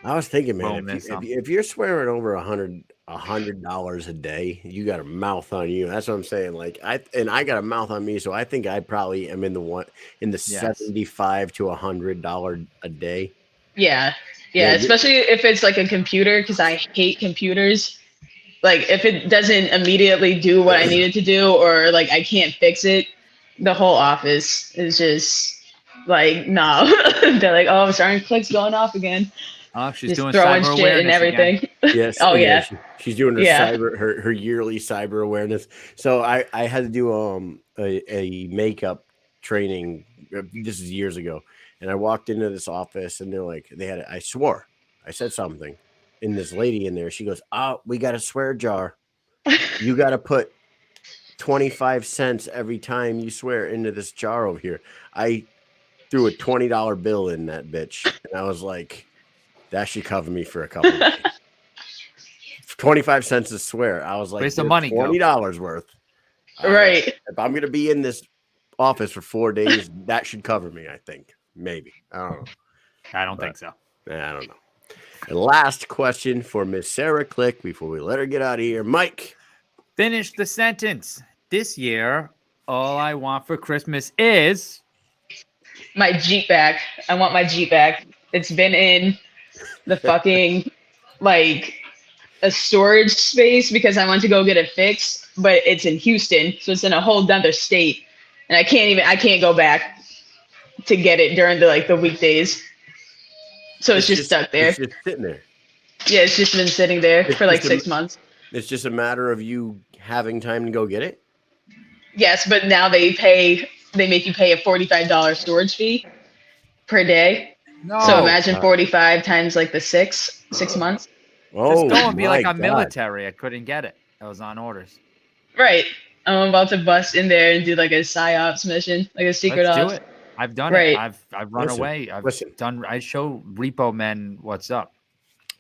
I was thinking, man, if you're swearing over $100 a day, you got a mouth on you. That's what I'm saying. Like I got a mouth on me, so I think I probably am in the $75 to $100 a day. Yeah, especially if it's like a computer, because I hate computers. Like if it doesn't immediately do what I need it to do, or like I can't fix it, the whole office is just like, no. They're like, oh, starting clicks going off again. Oh, she's just doing throwing cyber shit and everything. Yes. Oh yeah. She's doing her yearly cyber awareness. So I had to do a makeup training. This is years ago, and I walked into this office, and they're like, I swore, I said something, and this lady in there, she goes, "Oh, we got a swear jar. You got to put 25 cents every time you swear into this jar over here." I threw a $20 bill in that bitch, and I was like, that should cover me for a couple of days. 25 cents to swear. I was like, where's the money? $20 worth. Right. If I'm going to be in this office for 4 days, that should cover me, I think. Maybe. I don't know. I don't think so. I don't know. And last question for Miss Sarah Click before we let her get out of here. Mike. Finish the sentence. This year, all I want for Christmas is... my Jeep back. I want my Jeep back. It's been in the fucking like a storage space because I went to go get it fixed, but it's in Houston, so it's in a whole other state, and I can't go back to get it during the weekdays. So it's just stuck there. It's just sitting there. Yeah, it's just been sitting there for like 6 months. It's just a matter of you having time to go get it. Yes, but now they make you pay a $45 storage fee per day. No. So imagine 45 times like the 6 months. Oh, just go and be like, I'm God. military. I couldn't get it. I was on orders. Right. I'm about to bust in there and do like a psyops mission, like a secret Let's ops. do it. I've done Right. it. I've run away. I show repo men what's up.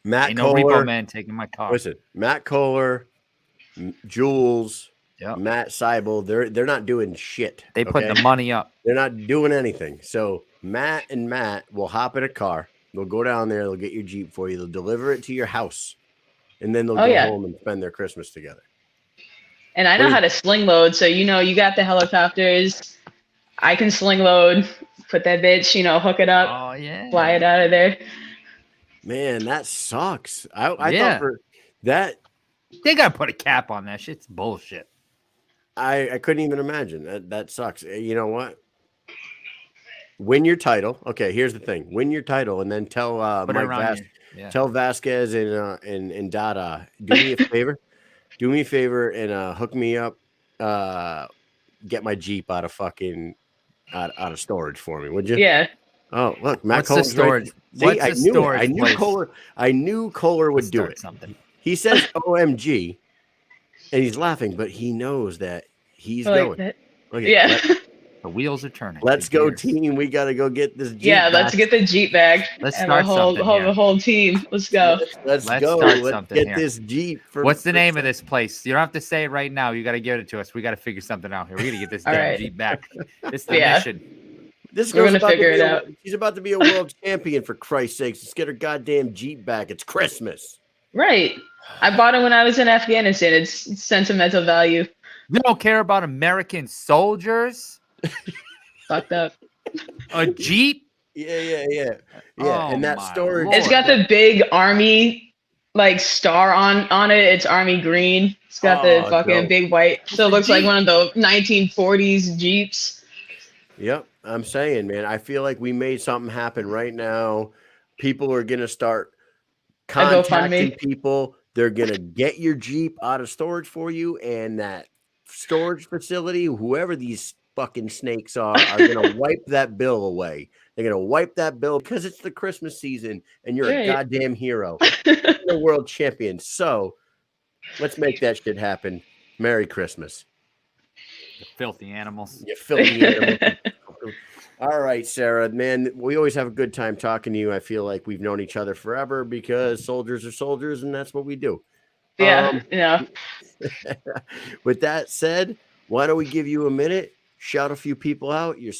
Matt Ain't Kohler, no repo man taking my car. Listen, Matt Kohler, Jules, Yep. Matt Seibel, they're not doing shit. They put the money up. They're not doing anything. So Matt will hop in a car. They'll go down there. They'll get your Jeep for you. They'll deliver it to your house, and then they'll go home and spend their Christmas together. And I know how to sling load. So, you got the helicopters. I can sling load, put that bitch, hook it up, fly it out of there. Man, that sucks. I thought for that. They got to put a cap on that shit. It's bullshit. I couldn't even imagine. That sucks. You know what? Win your title. Okay, here's the thing. Win your title and then tell tell Vasquez and Dada, do me a favor. Do me a favor and hook me up. Get my Jeep out of fucking out of storage for me, would you? Yeah. Oh, look, Matt What's the storage? Right. See, I knew Kohler would do it. Something. He says OMG, and he's laughing, but he knows that he's going. Okay, the wheels are turning. Let's go, team. We got to go get this Jeep back. Let's get the Jeep back. Let's start the whole team. Let's go. Let's go. Let's get this Jeep. What's the name of this place? You don't have to say it right now. You got to give it to us. We got to figure something out here. We got to get this damn Jeep back. This is the mission. This girl's about to figure it out. She's about to be a world champion, for Christ's sakes. Let's get her goddamn Jeep back. It's Christmas. Right. I bought it when I was in Afghanistan. It's sentimental value. You don't care about American soldiers? Fucked up. A Jeep? Yeah. And that storage. It's got the big army star on it. It's army green. It's got the fucking big white. So it looks like one of the 1940s Jeeps. Yep. I'm saying, man, I feel like we made something happen right now. People are gonna start contacting people. They're gonna get your Jeep out of storage for you, and that storage facility, whoever these fucking snakes are gonna wipe that bill away. They're gonna wipe that bill because it's the Christmas season and you're a goddamn hero. You're a world champion. So let's make that shit happen. Merry Christmas. You filthy animals. You filthy animals. All right, Sarah, man, we always have a good time talking to you. I feel like we've known each other forever because soldiers are soldiers, and that's what we do. Yeah. With that said, why don't we give you a minute, shout a few people out. Your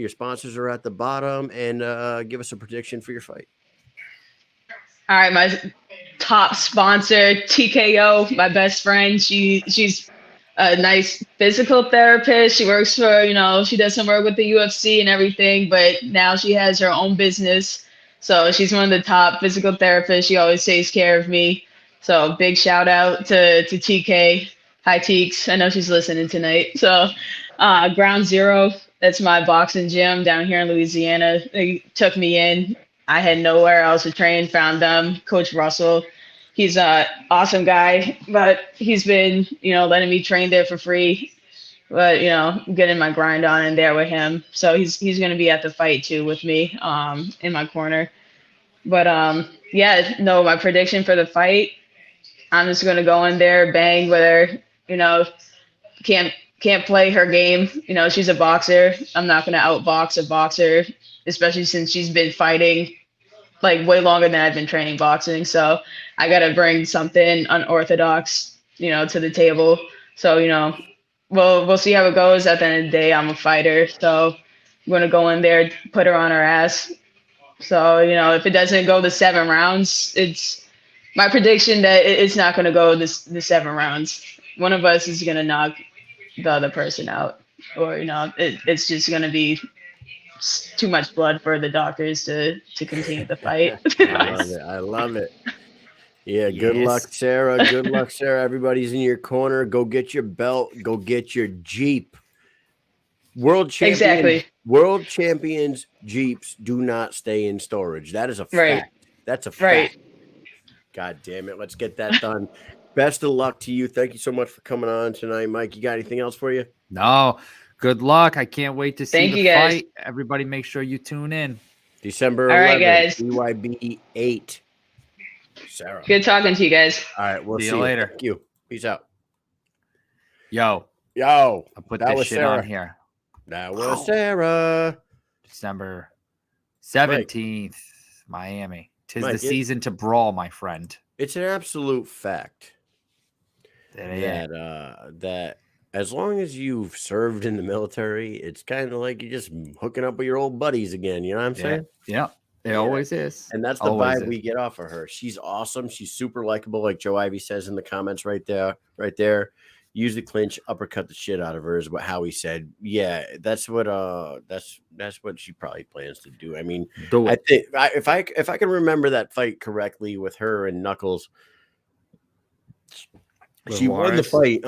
sponsors are at the bottom, and give us a prediction for your fight. All right, my top sponsor, TKO, my best friend. She's a nice physical therapist. She works for, she does some work with the UFC and everything, but now she has her own business. So she's one of the top physical therapists. She always takes care of me. So big shout out to TK. Hi, Teeks. I know she's listening tonight. So Ground Zero, that's my boxing gym down here in Louisiana. They took me in. I had nowhere else to train, found them. Coach Russell. He's an awesome guy, but he's been, letting me train there for free. But, getting my grind on in there with him. So he's going to be at the fight too with me in my corner. But my prediction for the fight, I'm just going to go in there, bang with her, can't play her game. She's a boxer. I'm not going to outbox a boxer, especially since she's been fighting way longer than I've been training boxing. So I got to bring something unorthodox, to the table. So, we'll see how it goes. At the end of the day, I'm a fighter. So I'm going to go in there, put her on her ass. So, if it doesn't go the 7 rounds, it's my prediction that it's not going to go the 7 rounds. One of us is going to knock the other person out, or, it's just going to be too much blood for the doctors to continue the fight. I love it. Yeah, good luck, Sarah. Good luck, Sarah. Everybody's in your corner. Go get your belt. Go get your Jeep. World champions Jeeps do not stay in storage. That is a fact. That's a fact. God damn it. Let's get that done. Best of luck to you. Thank you so much for coming on tonight, Mike. You got anything else for you? No. Good luck. I can't wait to see the fight. Everybody make sure you tune in. December 11th. All right, guys. BYB 8. Sarah. Good talking to you guys. All right, we'll see you later. Thank you. Peace out. Yo, I put this shit Sarah. on here. That was Sarah. December 17th, Miami. 'Tis Mike, the season to brawl, my friend. It's an absolute fact That that as long as you've served in the military, it's kind of like you're just hooking up with your old buddies again. You know what I'm saying? Yeah, it always is. And that's the vibe we get off of her. She's awesome. She's super likable, like Joe Ivy says in the comments right there. Use the clinch, uppercut the shit out of her is what Howie said. Yeah, that's what that's what she probably plans to do. I mean, I think if I can remember that fight correctly with her and Knuckles, she won the fight.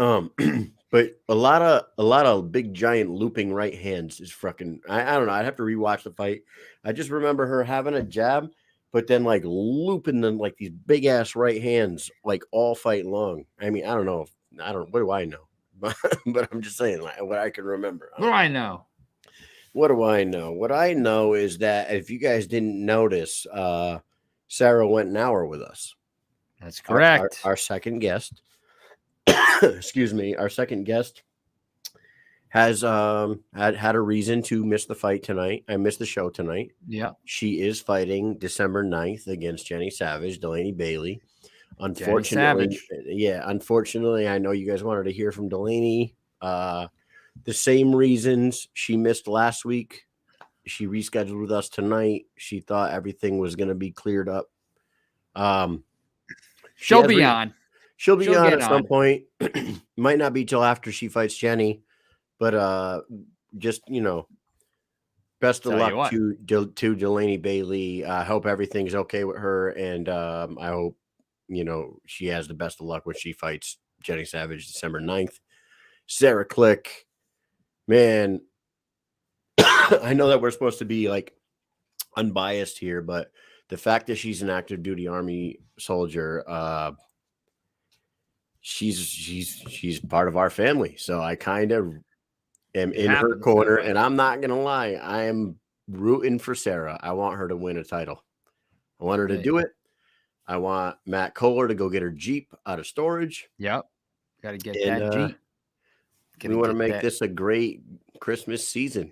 But a lot of big giant looping right hands is fucking. I don't know. I'd have to rewatch the fight. I just remember her having a jab, but then like looping them like these big ass right hands like all fight long. I mean, I don't know. What do I know? But I'm just saying like, what I can remember. What do I know? What do I know? What I know is that if you guys didn't notice, Sarah went an hour with us. That's correct. Our second guest. Excuse me. Our second guest has had a reason to miss the fight tonight. I missed the show tonight. Yeah. She is fighting December 9th against Jenny Savage, Delaney Bailey. Unfortunately, I know you guys wanted to hear from Delaney. The same reasons she missed last week. She rescheduled with us tonight. She thought everything was going to be cleared up. She'll be on. She'll be on at some point. Might not be till after she fights Jenny, but just best of luck to Delaney Bailey. I hope everything's okay with her, and I hope she has the best of luck when she fights Jenny Savage December 9th. Sarah Click, man, I know that we're supposed to be like unbiased here, but the fact that she's an active duty Army soldier, she's part of our family. So I kind of am in her corner, and I'm not gonna lie, I am rooting for Sarah. I want her to win a title. I want her to do it. I want Matt Kohler to go get her Jeep out of storage. Yep. Got to get that Jeep. We want to make this a great Christmas season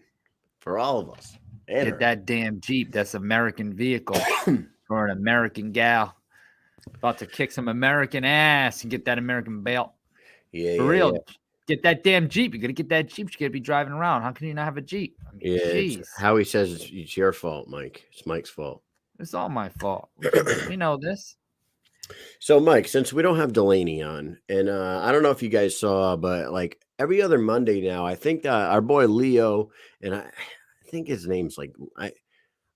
for all of us. Get that damn Jeep. That's American vehicle for an American gal. About to kick some American ass and get that American belt. Yeah. For real. Yeah. Get that damn Jeep. You're going to get that Jeep. You're going to be driving around. How can you not have a Jeep? I mean, Howie says it's your fault, Mike. It's Mike's fault. It's all my fault. We know this. So, Mike, since we don't have Delaney on, and I don't know if you guys saw, but like every other Monday now, I think our boy Leo, and I think his name's like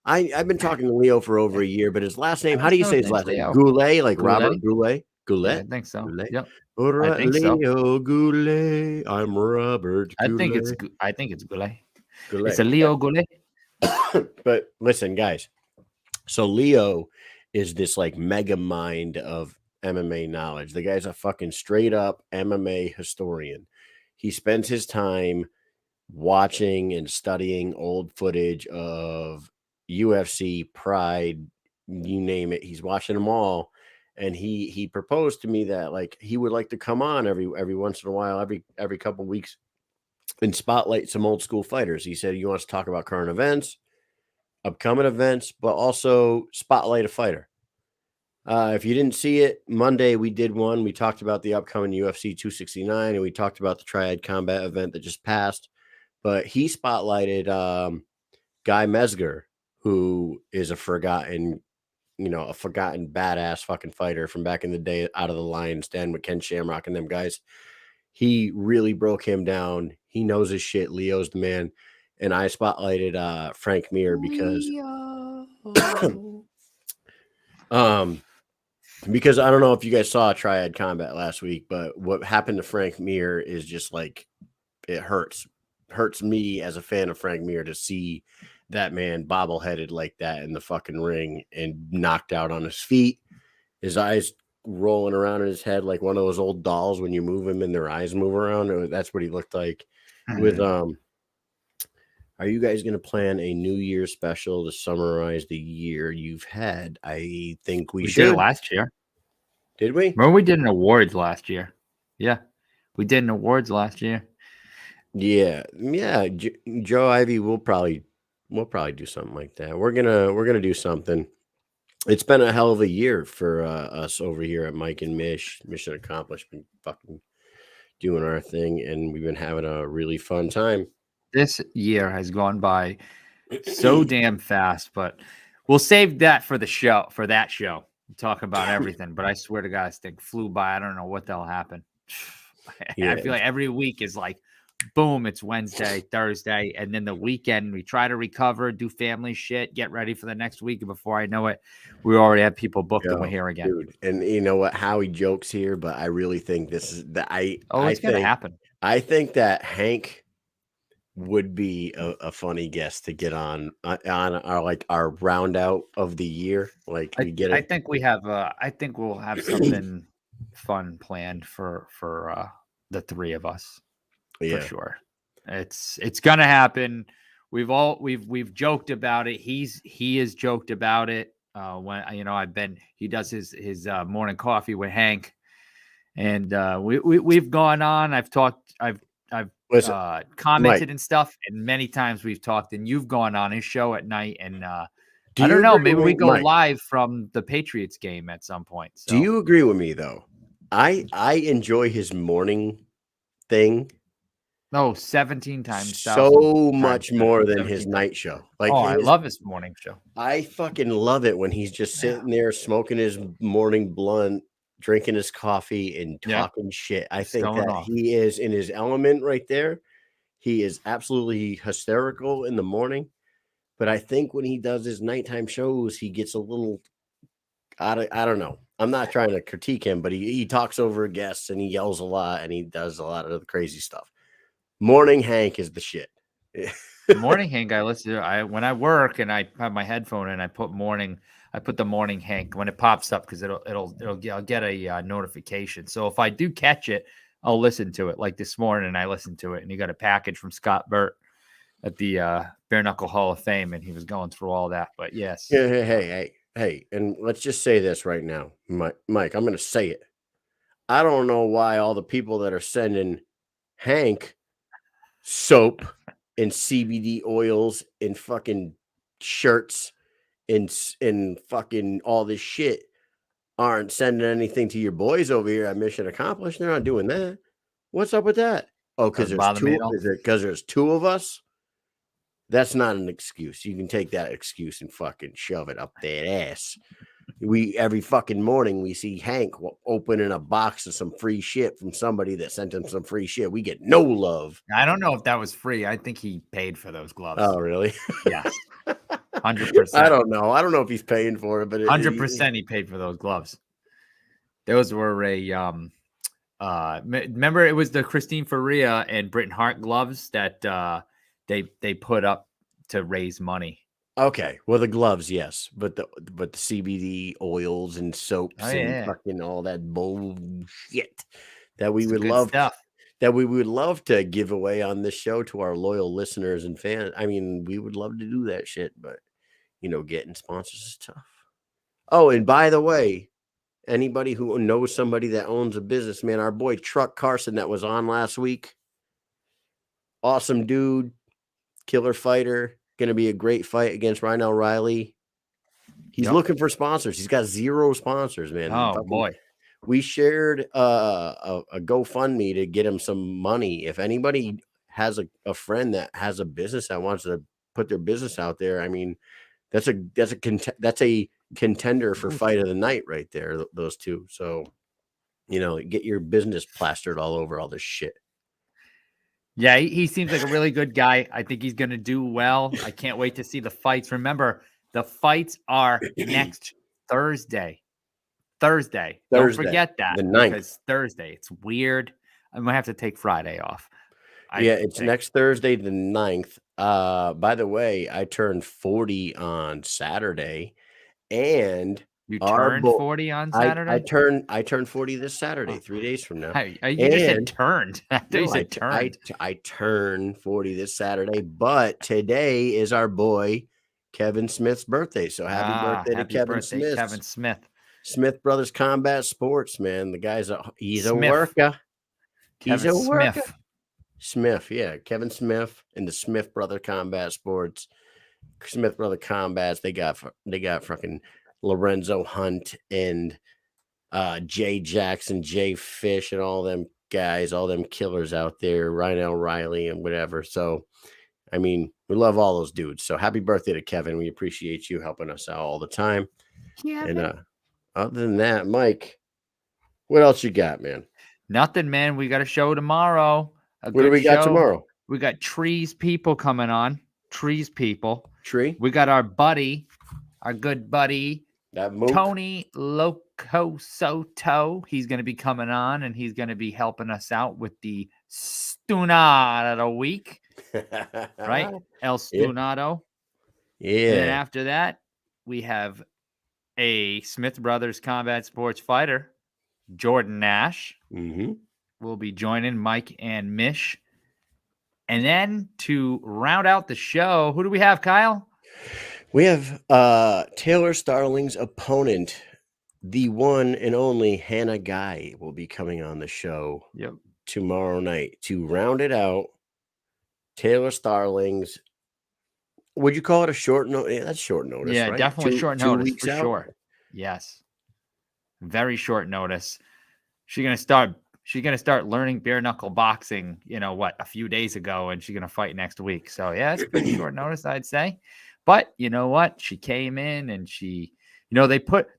I've been talking to Leo for over a year, but his last name, how do you say his last name? Goulet, like Goulet? Robert Goulet? Goulet? Yeah, I think so. Goulet? Yep. All right, I think Leo so. Goulet. I'm Robert Goulet. I think it's Goulet. Goulet. It's a Leo Goulet. But listen, guys. So Leo is this like mega mind of MMA knowledge. The guy's a fucking straight up MMA historian. He spends his time watching and studying old footage of UFC, Pride, you name it. He's watching them all. And he proposed to me that like he would like to come on every once in a while, every couple of weeks and spotlight some old school fighters. He said he wants to talk about current events, upcoming events, but also spotlight a fighter. If you didn't see it, Monday we did one. We talked about the upcoming UFC 269, and we talked about the Triad Combat event that just passed. But he spotlighted Guy Mesger, who is a forgotten badass fucking fighter from back in the day out of the Lions Den with Ken Shamrock and them guys. He really broke him down. He knows his shit. Leo's the man. And I spotlighted Frank Mir because because I don't know if you guys saw Triad Combat last week, but what happened to Frank Mir is just like, it hurts me as a fan of Frank Mir to see that man bobbleheaded like that in the fucking ring and knocked out on his feet, his eyes rolling around in his head like one of those old dolls when you move him and their eyes move around. That's what he looked like. With Are you guys going to plan a New Year's special to summarize the year you've had? I think we should. Did it last year. Did we? Remember we did an awards last year? Yeah, we did an awards last year. Yeah. Joe Ivy, we'll probably do something like that. We're gonna do something. It's been a hell of a year for us over here at Mike and Mission Accomplished. Been fucking doing our thing, and we've been having a really fun time. This year has gone by so damn fast, but we'll save that for the show. For that show, we'll talk about everything. But I swear to God, this thing flew by. I don't know what the hell happened. Yeah. I feel like every week is like, boom, it's Wednesday, Thursday, and then the weekend we try to recover, do family shit, get ready for the next week. And before I know it, we already have people booked and we're here again. Dude, and you know what? Howie jokes here, but I really think this is that it's gonna happen. I think that Hank would be a funny guest to get on our round out of the year. Like we get it. I think we have I think we'll have something fun planned for the three of us. For sure. It's gonna happen. We've joked about it. He has joked about it. When he does his morning coffee with Hank, and we've gone on. I've commented Mike, and stuff, and many times we've talked, and you've gone on his show at night, and I don't know, maybe we go live from the Patriots game at some point. So. Do you agree with me though? I enjoy his morning thing. No, 17 times. So much more than his night show. Like, I love his morning show. I fucking love it when he's just sitting there smoking his morning blunt, drinking his coffee, and talking shit. I think that he is in his element right there. He is absolutely hysterical in the morning. But I think when he does his nighttime shows, he gets a little I don't know. I'm not trying to critique him, but he talks over guests and he yells a lot and he does a lot of the crazy stuff. Morning Hank is the shit. Morning Hank, I listen to. When I work and I have my headphone and I put the morning Hank when it pops up because I'll get a notification. So if I do catch it, I'll listen to it. Like this morning, I listened to it, and he got a package from Scott Burt at the Bare Knuckle Hall of Fame, and he was going through all that. But yes, hey, and let's just say this right now, Mike. I'm going to say it. I don't know why all the people that are sending Hank soap and CBD oils and fucking shirts and fucking all this shit aren't sending anything to your boys over here at Mission Accomplished. They're not doing that. What's up with that? Oh, because there's two of us. That's not an excuse. You can take that excuse and fucking shove it up their ass. Every fucking morning we see Hank opening a box of some free shit from somebody that sent him some free shit. We get no love. I don't know if that was free. I think he paid for those gloves. Oh, really? Yes. 100%. I don't know. I don't know if he's paying for it, but 100% he paid for those gloves. Those were remember it was the Christine Faria and Britton Hart gloves that they put up to raise money. Okay, well the gloves, yes, but the CBD oils and soaps and fucking all that bullshit that we would love to give away on this show to our loyal listeners and fans. I mean, we would love to do that shit, but getting sponsors is tough. Oh, and by the way, anybody who knows somebody that owns a business, man, our boy Truck Carson that was on last week, awesome dude, killer fighter. Going to be a great fight against Ryan Riley. He's looking for sponsors. He's got 0 sponsors, man. Oh, boy. We shared a GoFundMe to get him some money. If anybody has a friend that has a business that wants to put their business out there, I mean, that's a contender for fight of the night right there, those two. So, get your business plastered all over all this shit. Yeah, he seems like a really good guy. I think he's going to do well. I can't wait to see the fights. Remember, the fights are next Thursday. Don't forget that. The 9th. Because Thursday. It's weird. I'm going to have to take Friday off. It's next Thursday, the 9th. By the way, I turned 40 on Saturday, and You turned 40 on Saturday? I turned 40 this Saturday, 3 days from now. You just said turned. I turned 40 this Saturday, but today is our boy Kevin Smith's birthday. So happy birthday to Kevin Smith. Kevin Smith. Smith Brothers Combat Sports, man. The guy's he's a worker. He's a worker. Smith, yeah. Kevin Smith and the Smith Brother Combat Sports. Smith Brother Combats. They got fucking Lorenzo Hunt and Jay Jackson, Jay Fish, and all them guys, all them killers out there, Ryan L. Riley and whatever. So, I mean, we love all those dudes. So happy birthday to Kevin. We appreciate you helping us out all the time. Yeah. And other than that, Mike, what else you got, man? Nothing, man. We got a show tomorrow. What do we got tomorrow? We got Trees People coming on. Trees People. Tree. We got our good buddy, Tony Loco Soto. He's going to be coming on, and he's going to be helping us out with the Stunado of the week. Right? El Stunado. Yeah. And then after that, we have a Smith Brothers Combat Sports fighter, Jordan Nash. Mm-hmm. Will be joining Mike and Mish. And then to round out the show, who do we have, Kyle? We have Taylor Starling's opponent, the one and only Hannah Guy, will be coming on the show tomorrow night to round it out. Taylor Starling's, would you call it a short notice? Yeah, that's short notice. Yeah, right? definitely short notice for out? sure. Yes, very short notice. She's gonna start learning bare knuckle boxing. A few days ago, and she's gonna fight next week. So yeah, it's pretty short notice, I'd say. But you know what? She came in and they put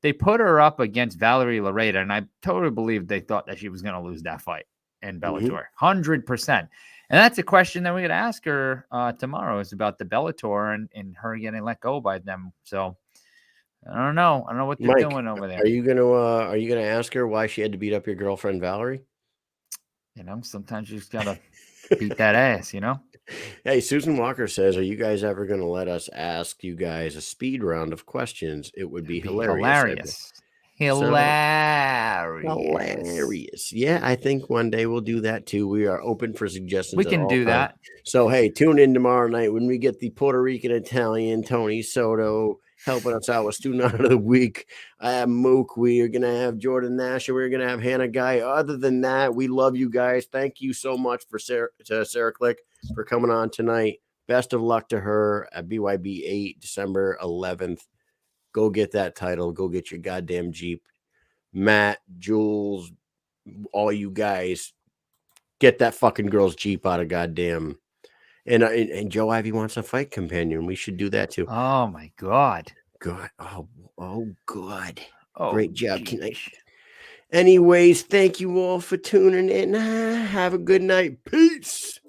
her up against Valerie Lareda, and I totally believe they thought that she was gonna lose that fight in Bellator, 100%. And that's a question that we're gonna ask her tomorrow. Is about the Bellator and her getting let go by them. So. I don't know what they're doing over there. Are you gonna ask her why she had to beat up your girlfriend Valerie? Sometimes you just gotta beat that ass. Hey, Susan Walker says, "Are you guys ever gonna let us ask you guys a speed round of questions? It would be hilarious." Hilarious. Yeah, I think one day we'll do that too. We are open for suggestions. We can do that. So hey, tune in tomorrow night when we get the Puerto Rican Italian Tony Soto helping us out with Student Out of the Week. I have Mook. We are going to have Jordan Nash. And we're going to have Hannah Guy. Other than that, we love you guys. Thank you so much for Sarah Click for coming on tonight. Best of luck to her at BYB 8, December 11th. Go get that title. Go get your goddamn Jeep. Matt, Jules, all you guys, get that fucking girl's Jeep out of goddamn. And Joe Ivy wants a fight companion. We should do that too. Oh my God. God. Oh God. Oh, great job tonight. Anyways, thank you all for tuning in. Have a good night. Peace.